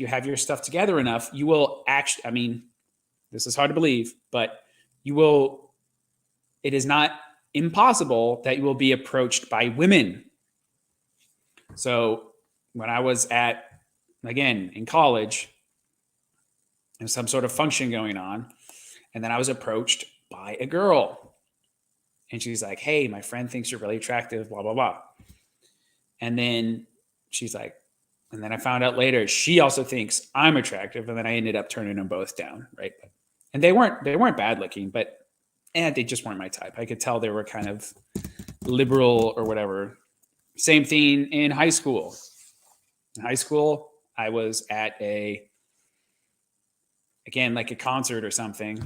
have your stuff together enough, you will actually, this is hard to believe, but it is not impossible that you will be approached by women. So when I was in college, there's some sort of function going on, and then I was approached by a girl. And she's like, hey, my friend thinks you're really attractive, blah, blah, blah. And then she's like, and then I found out later, she also thinks I'm attractive. And then I ended up turning them both down, right? And they weren't bad looking, but they just weren't my type. I could tell they were kind of liberal or whatever. Same thing in high school. In high school, I was at like a concert or something.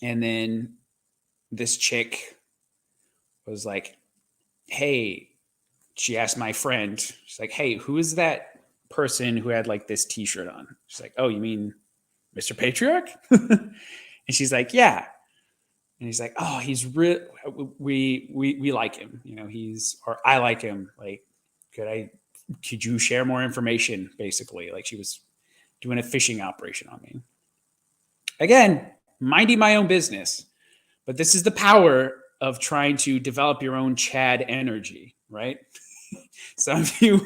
And then this chick was like, hey, she asked my friend, she's like, hey, who is that person who had like this t-shirt on? She's like, oh, you mean Mr. Patriarch? And she's like, yeah. And he's like, oh, he's real. We like him. I like him. Like, could you share more information? Basically, like she was doing a phishing operation on me. Again, minding my own business. But this is the power of trying to develop your own Chad energy, right? Some of you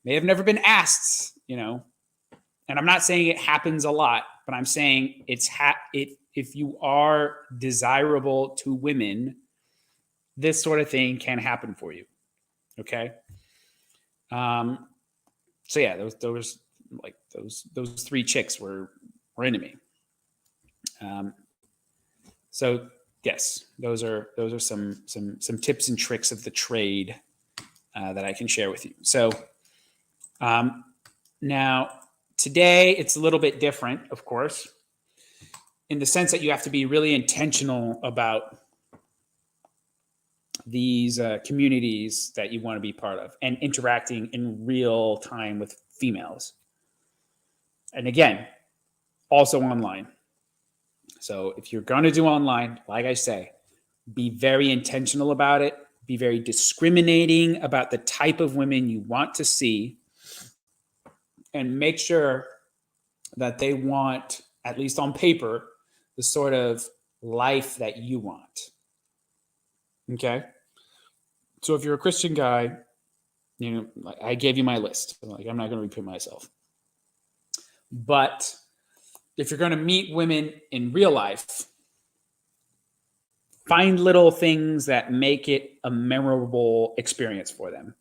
may have never been asked, and I'm not saying it happens a lot, but I'm saying if you are desirable to women, this sort of thing can happen for you. Okay. So yeah, those three chicks were into me. So yes, those are some tips and tricks of the trade that I can share with you. So now today it's a little bit different, of course, in the sense that you have to be really intentional about these communities that you want to be part of and interacting in real time with females. And again, also online. So if you're going to do online, like I say, be very intentional about it. Be very discriminating about the type of women you want to see. And make sure that they want, at least on paper, the sort of life that you want. Okay? So if you're a Christian guy, I gave you my list. I'm not going to repeat myself. But if you're going to meet women in real life, find little things that make it a memorable experience for them.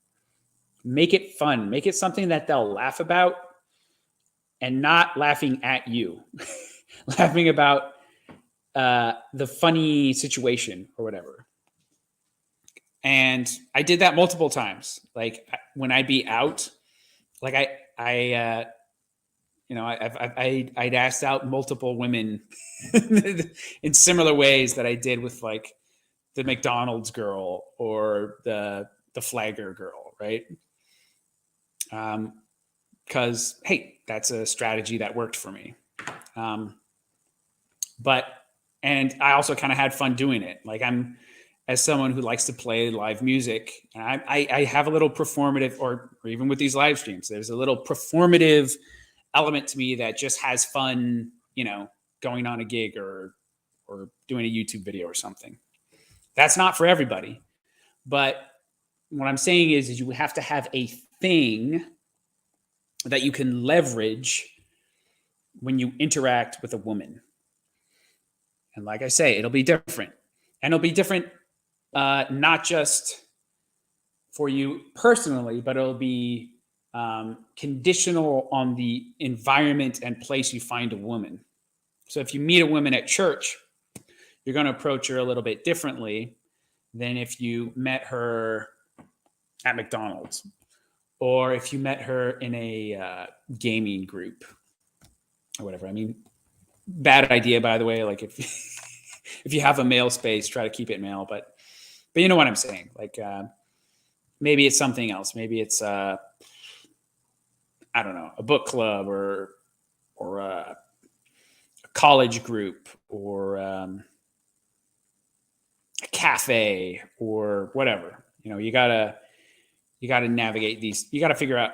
Make it fun. Make it something that they'll laugh about, and not laughing at you. Laughing about the funny situation or whatever. And I did that multiple times. Like when I'd be out, like I'd asked out multiple women in similar ways that I did with like the McDonald's girl or the flagger girl, right? Because hey, that's a strategy that worked for me. And I also kind of had fun doing it. Like as someone who likes to play live music, I have a little performative, or even with these live streams, there's a little performative element to me that just has fun, going on a gig or doing a YouTube video or something. That's not for everybody. But what I'm saying is you have to have a thing that you can leverage when you interact with a woman. And like I say, it'll be different. And it'll be different not just for you personally, but it'll be conditional on the environment and place you find a woman. So if you meet a woman at church, you're going to approach her a little bit differently than if you met her at McDonald's, or if you met her in a gaming group or whatever. I mean, bad idea, by the way. Like if you have a male space, try to keep it male, but you know what I'm saying? Like maybe it's something else. Maybe it's I don't know, a book club or a college group or a cafe or whatever. You gotta navigate these. You gotta figure out,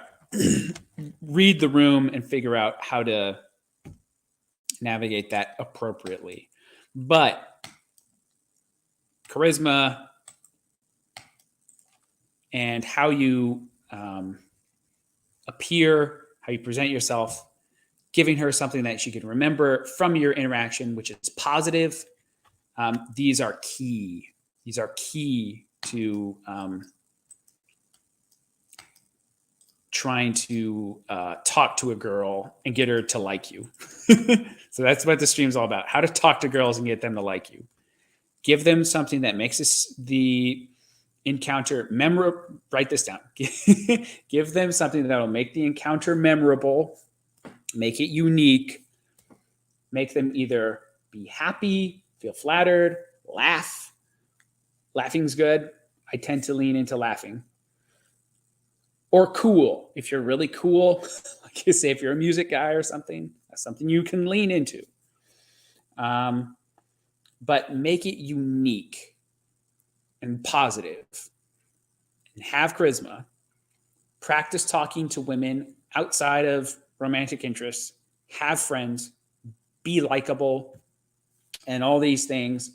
read the room and figure out how to navigate that appropriately. But charisma and how you appear, how you present yourself, giving her something that she can remember from your interaction, which is positive. These are key. These are key to trying to talk to a girl and get her to like you. So that's what the stream's all about. How to talk to girls and get them to like you. Give them something that makes the encounter memorable. Write this down. Give them something that will make the encounter memorable, make it unique, make them either be happy, feel flattered, laugh. Laughing's good. I tend to lean into laughing. Or cool. If you're really cool, like you say, if you're a music guy or something, that's something you can lean into. But make it unique and positive and have charisma. Practice talking to women outside of romantic interests. Have friends. Be likable. and all these things,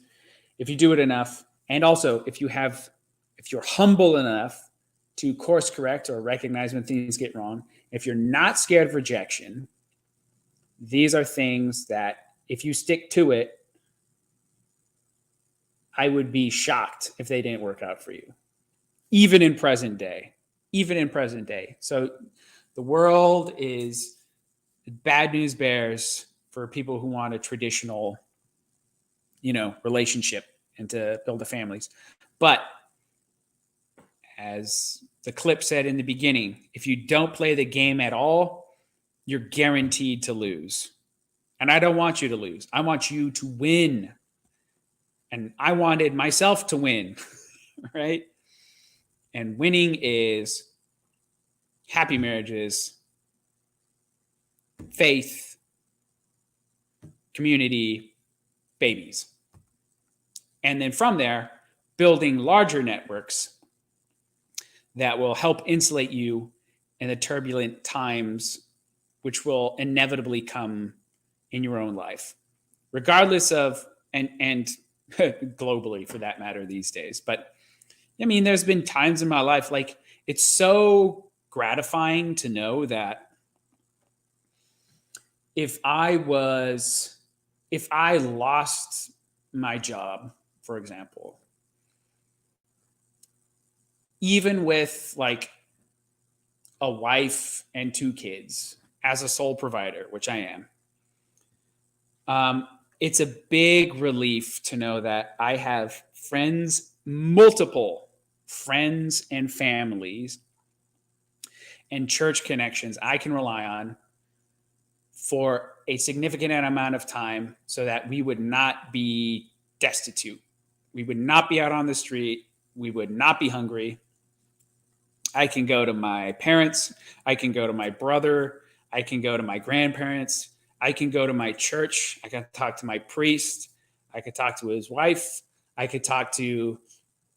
if you do it enough, and also if you're humble enough to course correct or recognize when things get wrong, if you're not scared of rejection, these are things that if you stick to it, I would be shocked if they didn't work out for you, even in present day. So the world is bad news bears for people who want a traditional, relationship and to build a families. But as the clip said in the beginning, if you don't play the game at all, you're guaranteed to lose. And I don't want you to lose. I want you to win. And I wanted myself to win, right? And winning is happy marriages, faith, community, babies. And then from there, building larger networks that will help insulate you in the turbulent times which will inevitably come in your own life, regardless of, and globally for that matter these days. But I mean, there's been times in my life, like, it's so gratifying to know that if I lost my job, for example, even with like a wife and 2 kids as a sole provider, which I am, it's a big relief to know that I have friends, multiple friends and families and church connections I can rely on for a significant amount of time so that we would not be destitute. We would not be out on the street. We would not be hungry. I can go to my parents. I can go to my brother. I can go to my grandparents. I can go to my church. I can talk to my priest. I could talk to his wife. I could talk to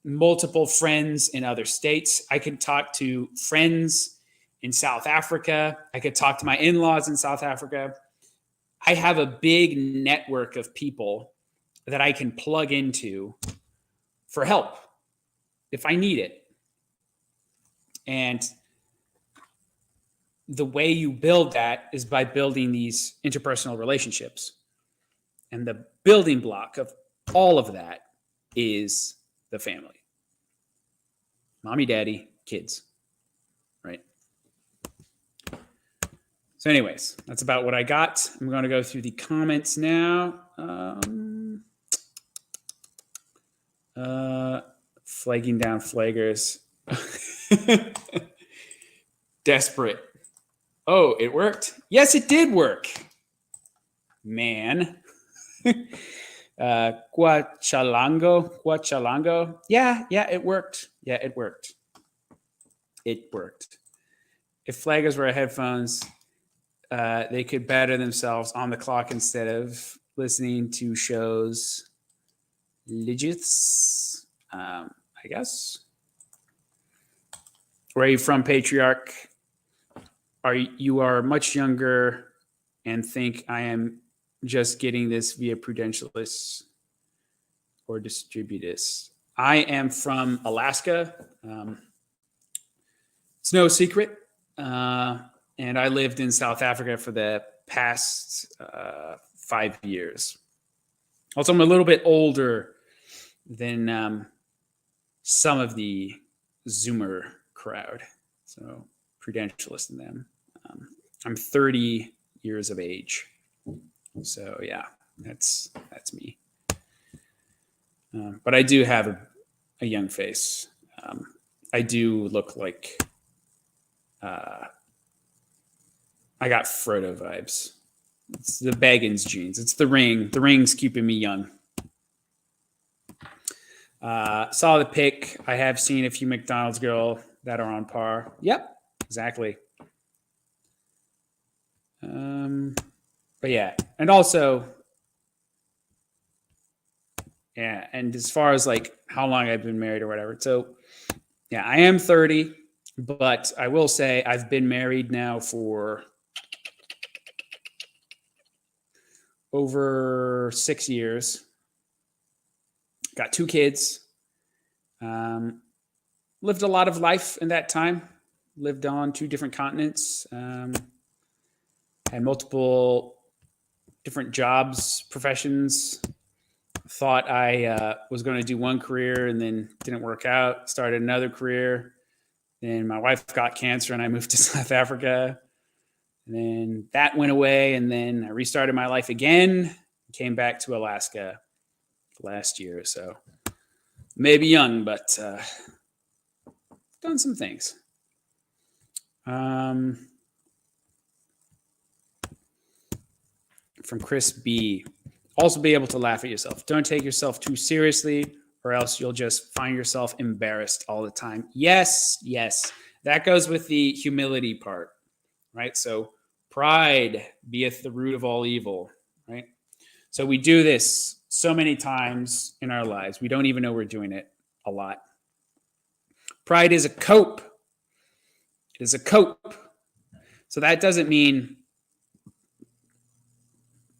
multiple friends in other states. I could talk to friends in South Africa. I could talk to my in-laws in South Africa. I have a big network of people that I can plug into for help if I need it. And the way you build that is by building these interpersonal relationships. And the building block of all of that is the family. Mommy, daddy, kids, right? So anyways, that's about what I got. I'm going to go through the comments now. Flagging down flaggers. Desperate. Oh, it worked? Yes, it did work. Man. Guachalango. Yeah, it worked. It worked. If flaggers were headphones, they could better themselves on the clock instead of listening to shows. Legits, I guess. Where are you from, Patriarch? You are much younger and think I am just getting this via Prudentialist or Distributus. I am from Alaska. It's no secret. And I lived in South Africa for the past 5 years. Also, I'm a little bit older than some of the Zoomer crowd. So Prudentialist in them. I'm 30 years of age. So yeah, that's me. But I do have a young face. I do look like I got Frodo vibes. It's the Baggins genes. It's the ring. The ring's keeping me young. Saw the pic. I have seen a few McDonald's girl that are on par. Yep, exactly. But yeah, and also, yeah, and as far as like how long I've been married or whatever. So yeah, I am 30, but I will say I've been married now for over 6 years. Got 2 kids. Lived a lot of life in that time. Lived on 2 different continents. Had multiple different jobs, professions. Thought I was going to do one career and then didn't work out. Started another career. Then my wife got cancer and I moved to South Africa. And then that went away. And then I restarted my life again. Came back to Alaska last year. So maybe young, but done some things. From Chris B. Also be able to laugh at yourself. Don't take yourself too seriously or else you'll just find yourself embarrassed all the time. Yes, yes. That goes with the humility part, right? So pride beeth the root of all evil, right? So we do this so many times in our lives. We don't even know we're doing it a lot. Pride is a cope. It is a cope. So that doesn't mean...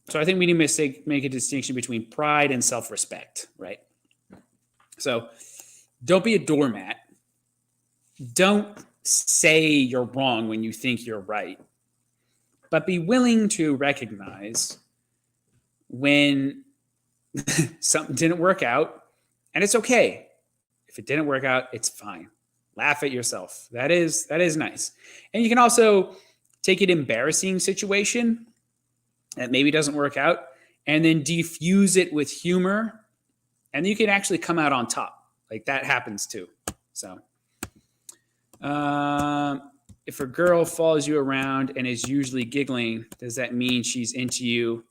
So I think we need to make a distinction between pride and self-respect, right? So don't be a doormat. Don't say you're wrong when you think you're right. But be willing to recognize when something didn't work out, and it's okay. If it didn't work out, it's fine. Laugh at yourself. That is nice. And you can also take an embarrassing situation that maybe doesn't work out and then diffuse it with humor, and you can actually come out on top. Like that happens too. So if a girl follows you around and is usually giggling, does that mean she's into you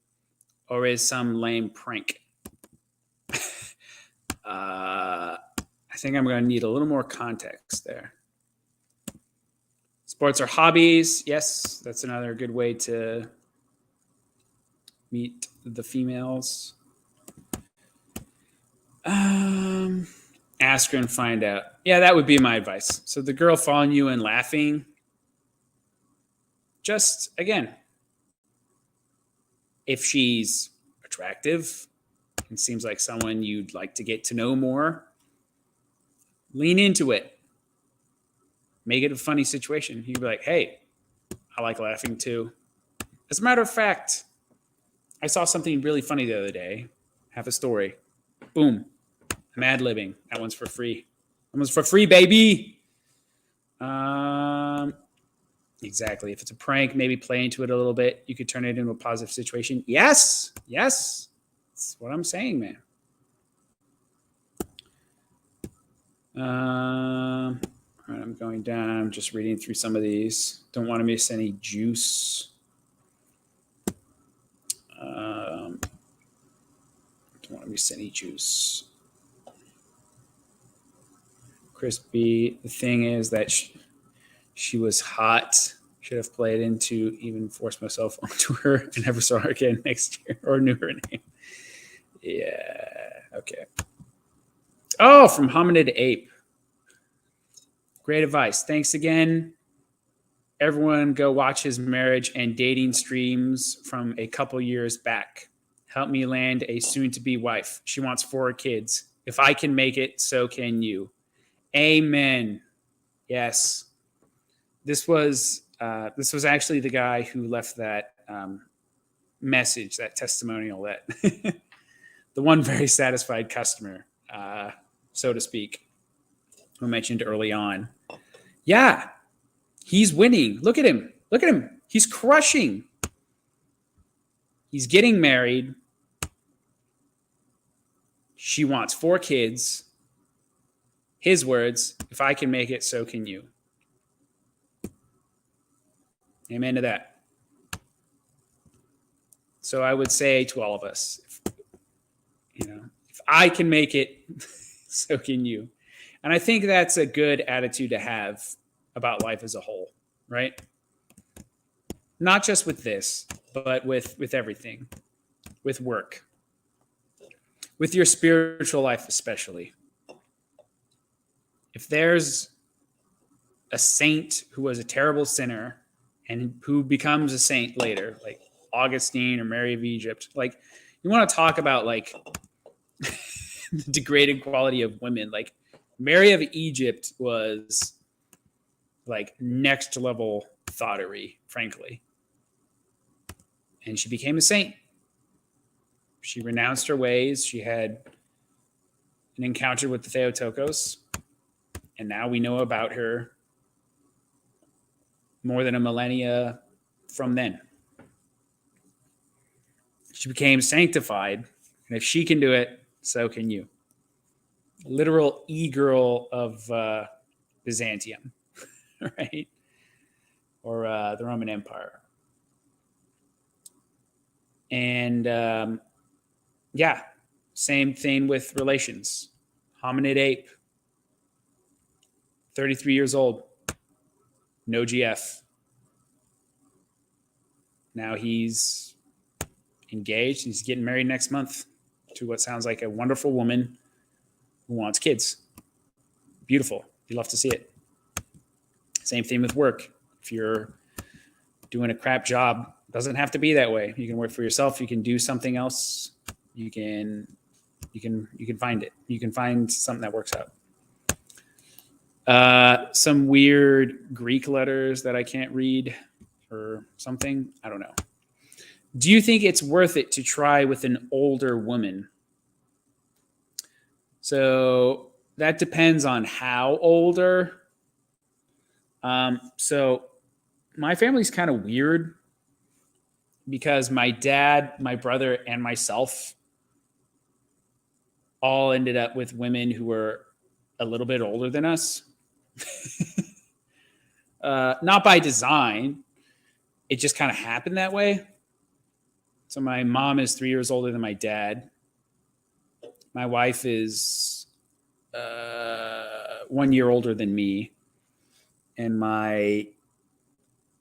or is some lame prank? I think I'm going to need a little more context there. Sports are hobbies. Yes, that's another good way to meet the females. Ask her and find out. Yeah, that would be my advice. So the girl following you and laughing, just, again, if she's attractive and seems like someone you'd like to get to know more, lean into it. Make it a funny situation. You'd be like, hey, I like laughing too. As a matter of fact, I saw something really funny the other day. Have a story. Boom. I'm ad-libbing. That one's for free. That one's for free, baby. Exactly. If it's a prank, maybe play into it a little bit. You could turn it into a positive situation. Yes. Yes. That's what I'm saying, man. All right, I'm going down. I'm just reading through some of these. Don't want to miss any juice. Don't want to miss any juice. Chris B. The thing is that she was hot. Should have played into even forced myself onto her and never saw her again next year or knew her name. Yeah. Okay. Oh, from Hominid Ape. Great advice. Thanks again. Everyone go watch his marriage and dating streams from a couple years back. Help me land a soon-to-be wife. She wants 4 kids. If I can make it, so can you. Amen. Yes. This was actually the guy who left that message, that testimonial, that the one very satisfied customer, so to speak, who mentioned early on. Yeah, he's winning. Look at him. Look at him. He's crushing. He's getting married. She wants 4 kids. His words, if I can make it, so can you. Amen to that. So I would say to all of us, if I can make it, so can you. And I think that's a good attitude to have about life as a whole, right? Not just with this, but with everything, with work, with your spiritual life especially. If there's a saint who was a terrible sinner and who becomes a saint later, like Augustine or Mary of Egypt. Like, you want to talk about like the degraded quality of women. Like, Mary of Egypt was like next level thoughterly, frankly. And she became a saint. She renounced her ways. She had an encounter with the Theotokos. And now we know about her more than a millennia from then. She became sanctified. And if she can do it, so can you. Literal e-girl of Byzantium, right? Or the Roman Empire. And yeah, same thing with relations. Hominid ape, 33 years old, no GF. Now he's engaged. He's getting married next month to what sounds like a wonderful woman who wants kids. Beautiful. You love to see it. Same thing with work. If you're doing a crap job, it doesn't have to be that way. You can work for yourself. You can do something else. You can find it. You can find something that works out. Some weird Greek letters that I can't read or something. I don't know. Do you think it's worth it to try with an older woman? So that depends on how older. So my family's kind of weird because my dad, my brother, and myself all ended up with women who were a little bit older than us. Not by design. It just kind of happened that way. So my mom is 3 years older than my dad. My wife is 1 year older than me. And my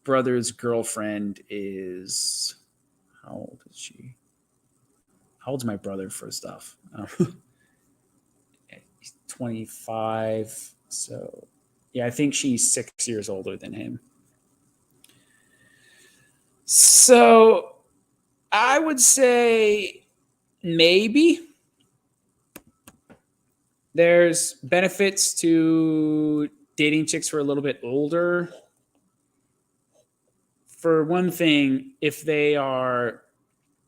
brother's girlfriend is, how old is she? How old's my brother, first off? He's 25. So, yeah, I think she's 6 years older than him. So I would say maybe. There's benefits to dating chicks who are a little bit older. For one thing, if they are,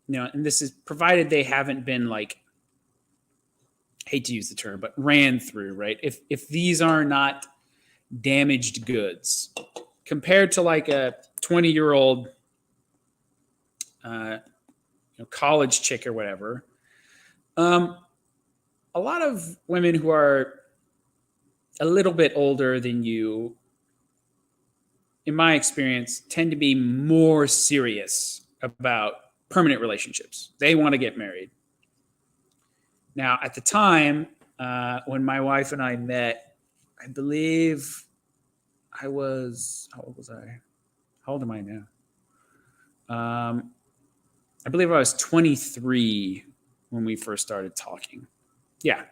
and this is provided they haven't been like, hate to use the term, but ran through, right? If these are not damaged goods compared to like a 20-year-old college chick or whatever, a lot of women who are a little bit older than you, in my experience, tend to be more serious about permanent relationships. They want to get married. Now, at the time, when my wife and I met, I believe I was, how old was I? How old am I now? I believe I was 23 when we first started talking. Yeah.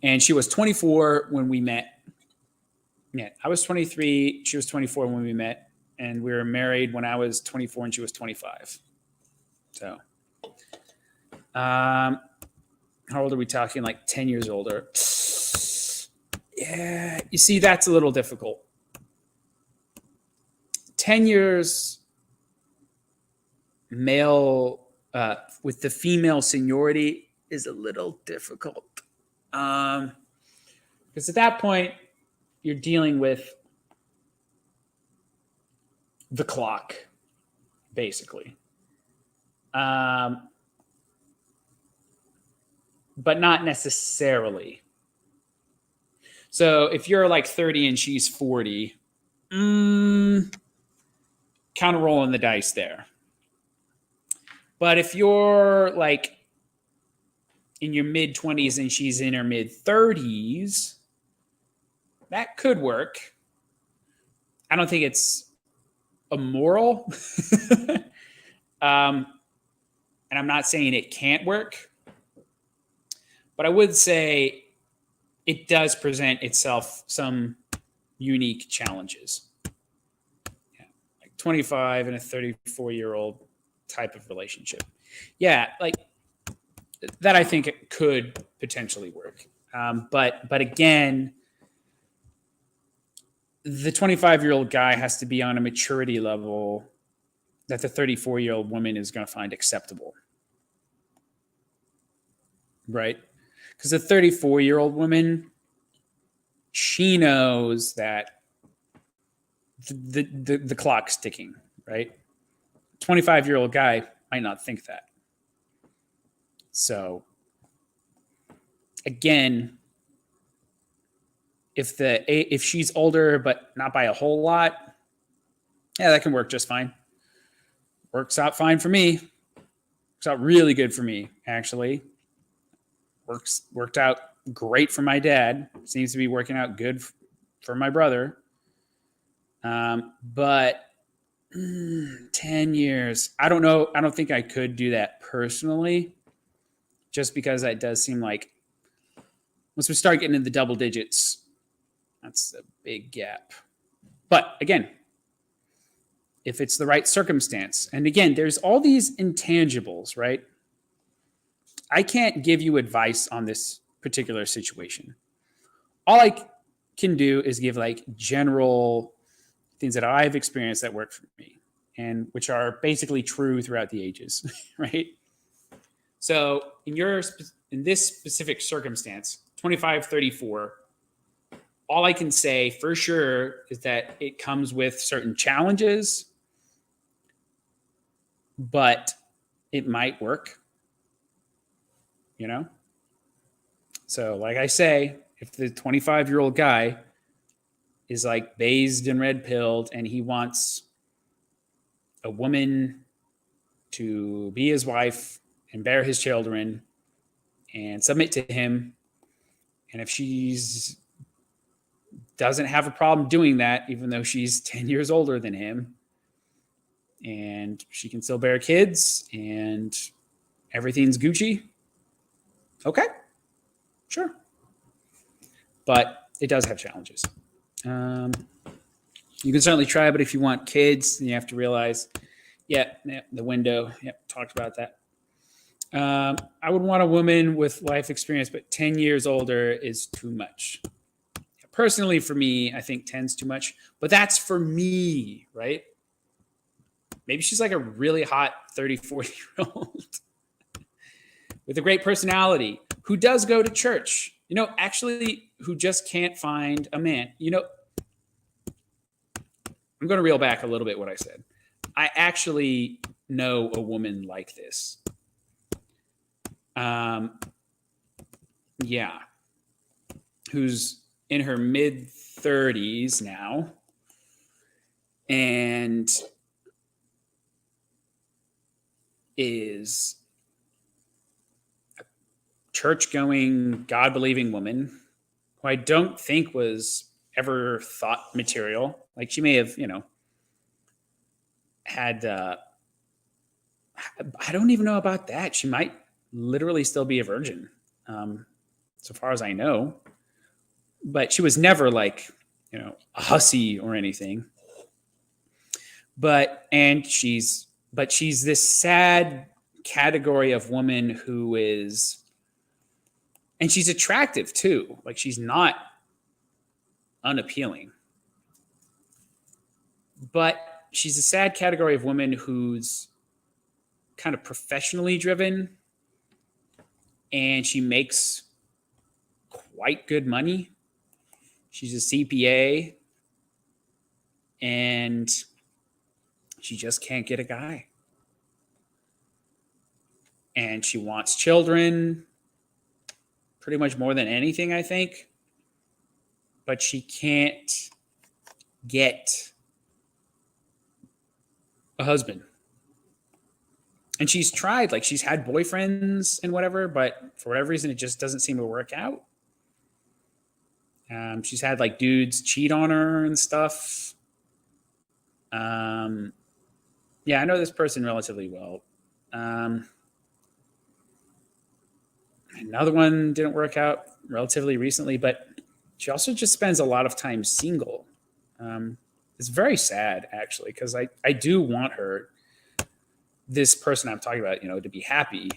And she was 24 when we met. Yeah, I was 23. She was 24 when we met. And we were married when I was 24 and she was 25. So, how old are we talking? Like 10 years older. Yeah, you see, that's a little difficult. 10 years male with the female seniority is a little difficult. Because at that point, you're dealing with the clock, basically. But not necessarily. So if you're like 30 and she's 40, kind of rolling the dice there. But if you're like in your mid 20s and she's in her mid 30s, that could work. I don't think it's immoral. And I'm not saying it can't work. But I would say it does present itself some unique challenges. Yeah. Like 25 and a 34-year-old type of relationship. Yeah, like that I think it could potentially work. But again, the 25-year-old guy has to be on a maturity level that the 34-year-old woman is going to find acceptable. Right? Because the 34-year-old woman, she knows that the clock's ticking, right? 25-year-old guy might not think that. So again, if she's older but not by a whole lot, yeah, that can work just fine. Works out fine for me. Works out really good for me, actually. Worked out great for my dad. Seems to be working out good for my brother. But 10 years, I don't know. I don't think I could do that personally, just because that does seem like once we start getting into the double digits, that's a big gap. But again, if it's the right circumstance, and again, there's all these intangibles, right? I can't give you advice on this particular situation. All I can do is give like general things that I've experienced that work for me and which are basically true throughout the ages, right? So in this specific circumstance, 25, 34, all I can say for sure is that it comes with certain challenges, but it might work, you know? So like I say, if the 25-year-old guy is like bathed and red pilled and he wants a woman to be his wife and bear his children and submit to him, and if she's doesn't have a problem doing that, even though she's 10 years older than him, and she can still bear kids and everything's Gucci, okay, sure. But it does have challenges. You can certainly try, but if you want kids, then you have to realize, the window, talked about that. I would want a woman with life experience, but 10 years older is too much. Personally, for me, I think 10's too much, but that's for me, right? Maybe she's like a really hot 30, 40-year-old with a great personality who does go to church, actually who just can't find a man. I'm going to reel back a little bit what I said. I actually know a woman like this. Who's in her mid 30s now and is a church-going, God-believing woman who I don't think was ever thought material. Like she may have, had, I don't even know about that. She might literally still be a virgin, so far as I know. But she was never like, a hussy or anything. But she's this sad category of woman who is, and she's attractive too. Like she's not unappealing. But she's a sad category of woman who's kind of professionally driven and she makes quite good money. She's a CPA and she just can't get a guy. And she wants children pretty much more than anything, I think. But she can't get a husband. And she's tried, like she's had boyfriends and whatever, but for whatever reason, it just doesn't seem to work out. She's had like dudes cheat on her and stuff. I know this person relatively well. Another one didn't work out relatively recently, but she also just spends a lot of time single. it's very sad actually, because I do want her, this person I'm talking about, to be happy.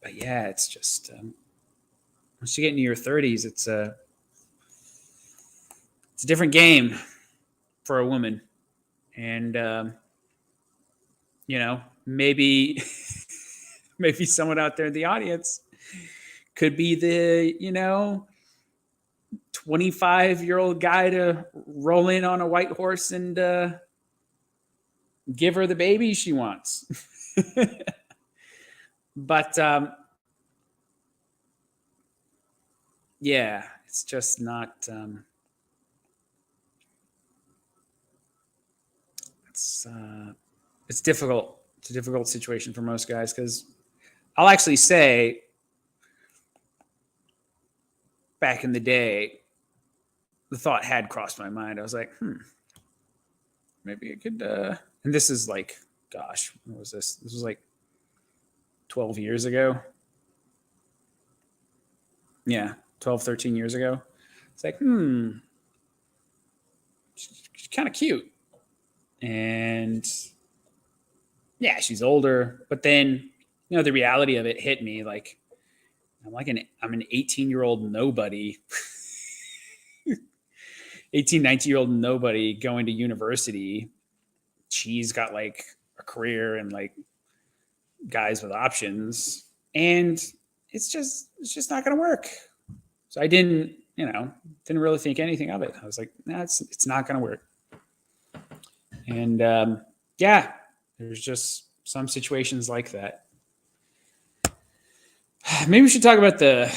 But yeah, it's just once you get into your 30s, it's a different game for a woman, and maybe maybe someone out there in the audience could be the 25-year-old guy to roll in on a white horse and give her the baby she wants. But yeah, it's just not. It's difficult. It's a difficult situation for most guys, because I'll actually say, back in the day, the thought had crossed my mind. I was like, maybe I could. And this is like, gosh, what was this? This was like 12 years ago. Yeah, 12, 13 years ago. It's like, she's kind of cute. And yeah, she's older. But then, the reality of it hit me. Like, I'm an 18-year-old nobody, 18, 19-year-old nobody going to university. She's got like a career and like guys with options. And it's just not going to work. So I didn't really think anything of it. I was like, nah, it's not going to work. And yeah, there's just some situations like that. Maybe we should talk about the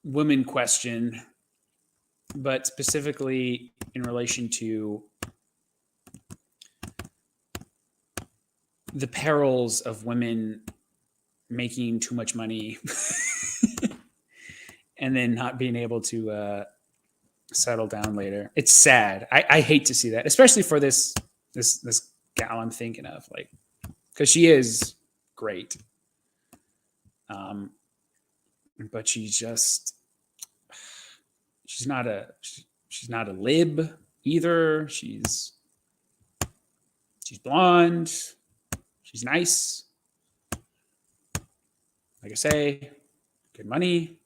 women question, but specifically in relation to the perils of women making too much money and then not being able to settle down later. It's sad. I hate to see that, especially for this gal I'm thinking of, like, because she is great. But she's not a lib either. She's blonde. She's nice. Like I say, good money.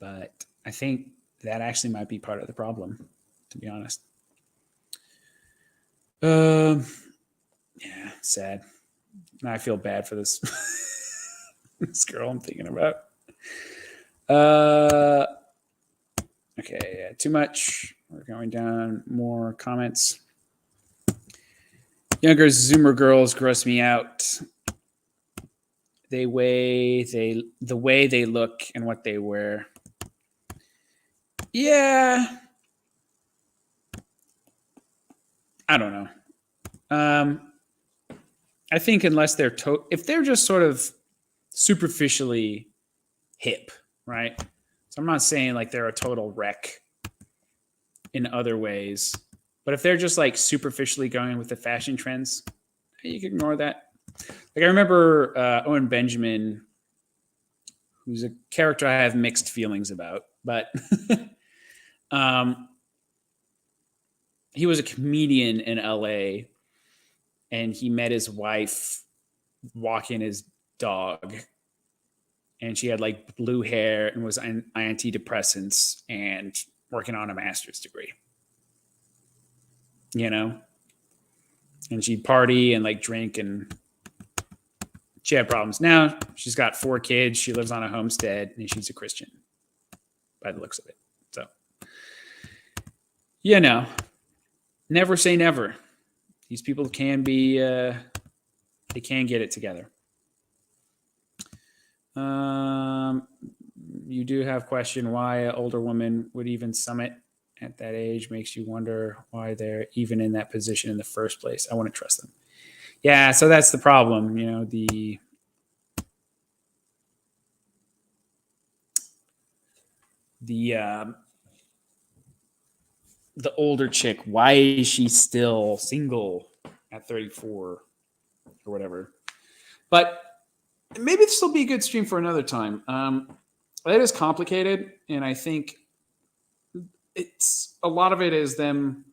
But I think that actually might be part of the problem, to be honest. Yeah, sad. I feel bad for this this girl I'm thinking about. Okay, yeah, too much. We're going down more comments. Younger Zoomer girls gross me out. The way they look and what they wear. Yeah. I don't know. I think unless if they're just sort of superficially hip, right? So I'm not saying like they're a total wreck in other ways, but if they're just like superficially going with the fashion trends, you can ignore that. Like I remember Owen Benjamin, who's a character I have mixed feelings about, but he was a comedian in LA, and he met his wife walking his dog, and she had like blue hair and was on antidepressants and working on a master's degree, and she'd party and like drink, and she had problems. Now she's got 4 kids. She lives on a homestead, and she's a Christian by the looks of it. So, never say never. These people can be, they can get it together. You do have question why an older woman would even summit at that age. Makes you wonder why they're even in that position in the first place. I wouldn't trust them. Yeah, so that's the problem. The older chick, why is she still single at 34 or whatever? But maybe this will be a good stream for another time. It is complicated, and I think it's a lot of it is them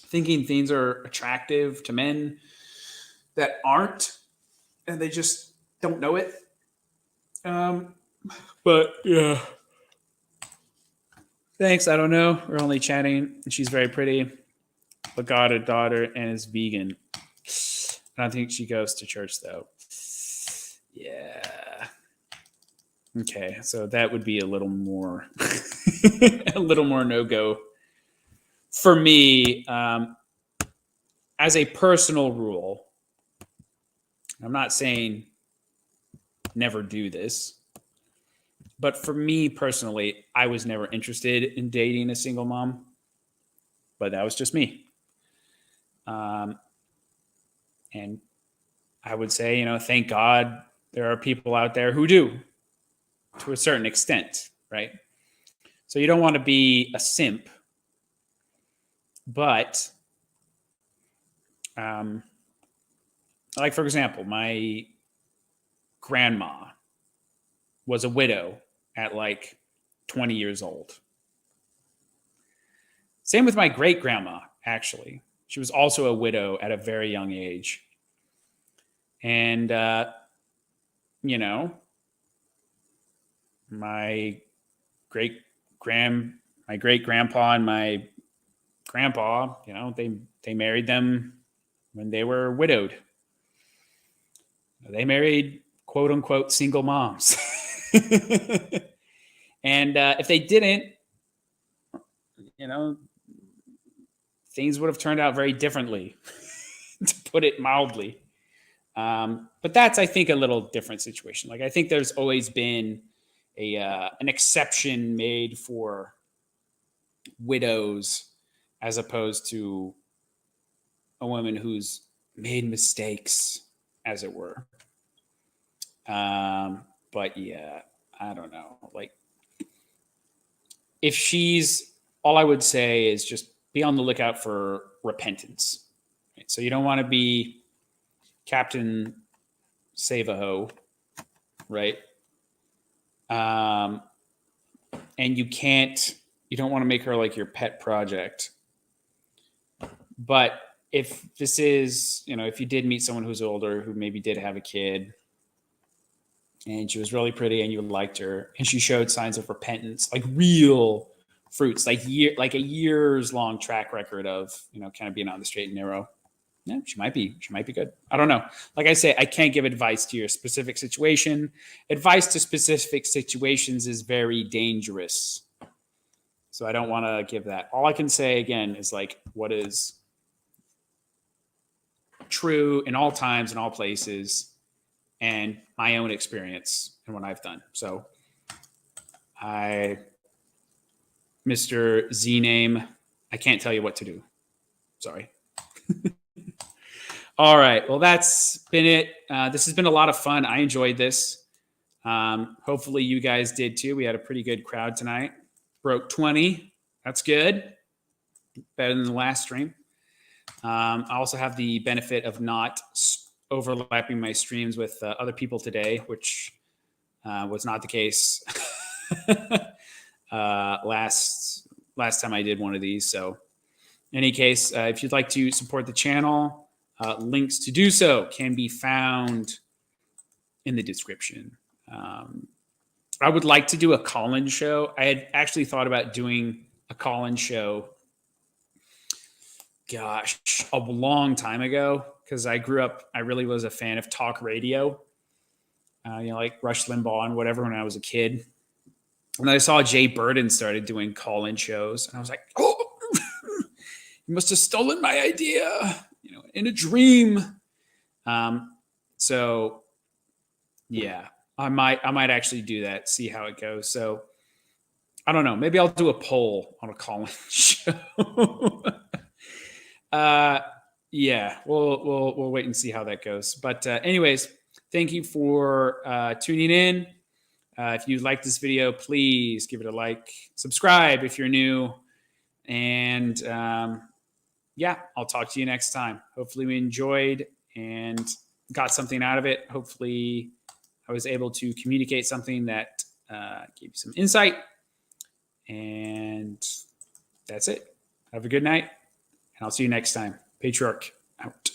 thinking things are attractive to men that aren't, and they just don't know it. But yeah, thanks. I don't know. We're only chatting. She's very pretty, but got a daughter and is vegan. I don't think she goes to church though. Yeah. Okay, so that would be a little more, a little more no-go for me. As a personal rule, I'm not saying never do this, but for me personally, I was never interested in dating a single mom, but that was just me. And I would say, you know, thank God there are people out there who do, to a certain extent, right? So you don't want to be a simp, but like, for example, my grandma was a widow at like 20 years old. Same with my great grandma, actually. She was also a widow at a very young age. And, you know, my great grandpa and my grandpa, you know, they married them when they were widowed. They married quote unquote single moms. And if they didn't, you know, things would have turned out very differently, to put it mildly. But that's, I think, a little different situation. Like, I think there's always been an exception made for widows as opposed to a woman who's made mistakes, as it were. But yeah, I don't know. Like, if she's, all I would say is just be on the lookout for repentance. Right? So you don't want to be Captain Save-A-Ho, right? And you don't want to make her like your pet project. But if this is, you know, if you did meet someone who's older, who maybe did have a kid, and she was really pretty and you liked her, and she showed signs of repentance, like real fruits, like a years long track record of, you know, kind of being on the straight and narrow. Yeah, she might be good. I don't know. Like I say, I can't give advice to your specific situation. Advice to specific situations is very dangerous. So I don't want to give that. All I can say again is like what is true in all times, in all places, and my own experience and what I've done. So Mr. Z name, I can't tell you what to do. Sorry. All right. Well, that's been it. This has been a lot of fun. I enjoyed this. Hopefully you guys did too. We had a pretty good crowd tonight. Broke 20. That's good. Better than the last stream. I also have the benefit of not overlapping my streams with other people today, which was not the case last time I did one of these. So in any case, if you'd like to support the channel, links to do so can be found in the description. I would like to do a call-in show. I had actually thought about doing a call-in show, gosh, a long time ago, because I grew up, I really was a fan of talk radio, you know, like Rush Limbaugh and whatever when I was a kid. And then I saw Jay Burden started doing call-in shows, and I was like, oh, you must have stolen my idea, you know, in a dream. So yeah, I might actually do that, see how it goes. So I don't know, maybe I'll do a poll on a call-in show. Yeah, we'll wait and see how that goes. But anyways, thank you for tuning in. If you like this video, please give it a like, subscribe if you're new, and yeah, I'll talk to you next time. Hopefully we enjoyed and got something out of it. Hopefully I was able to communicate something that gave you some insight. And that's it. Have a good night, and I'll see you next time. Patriarch out.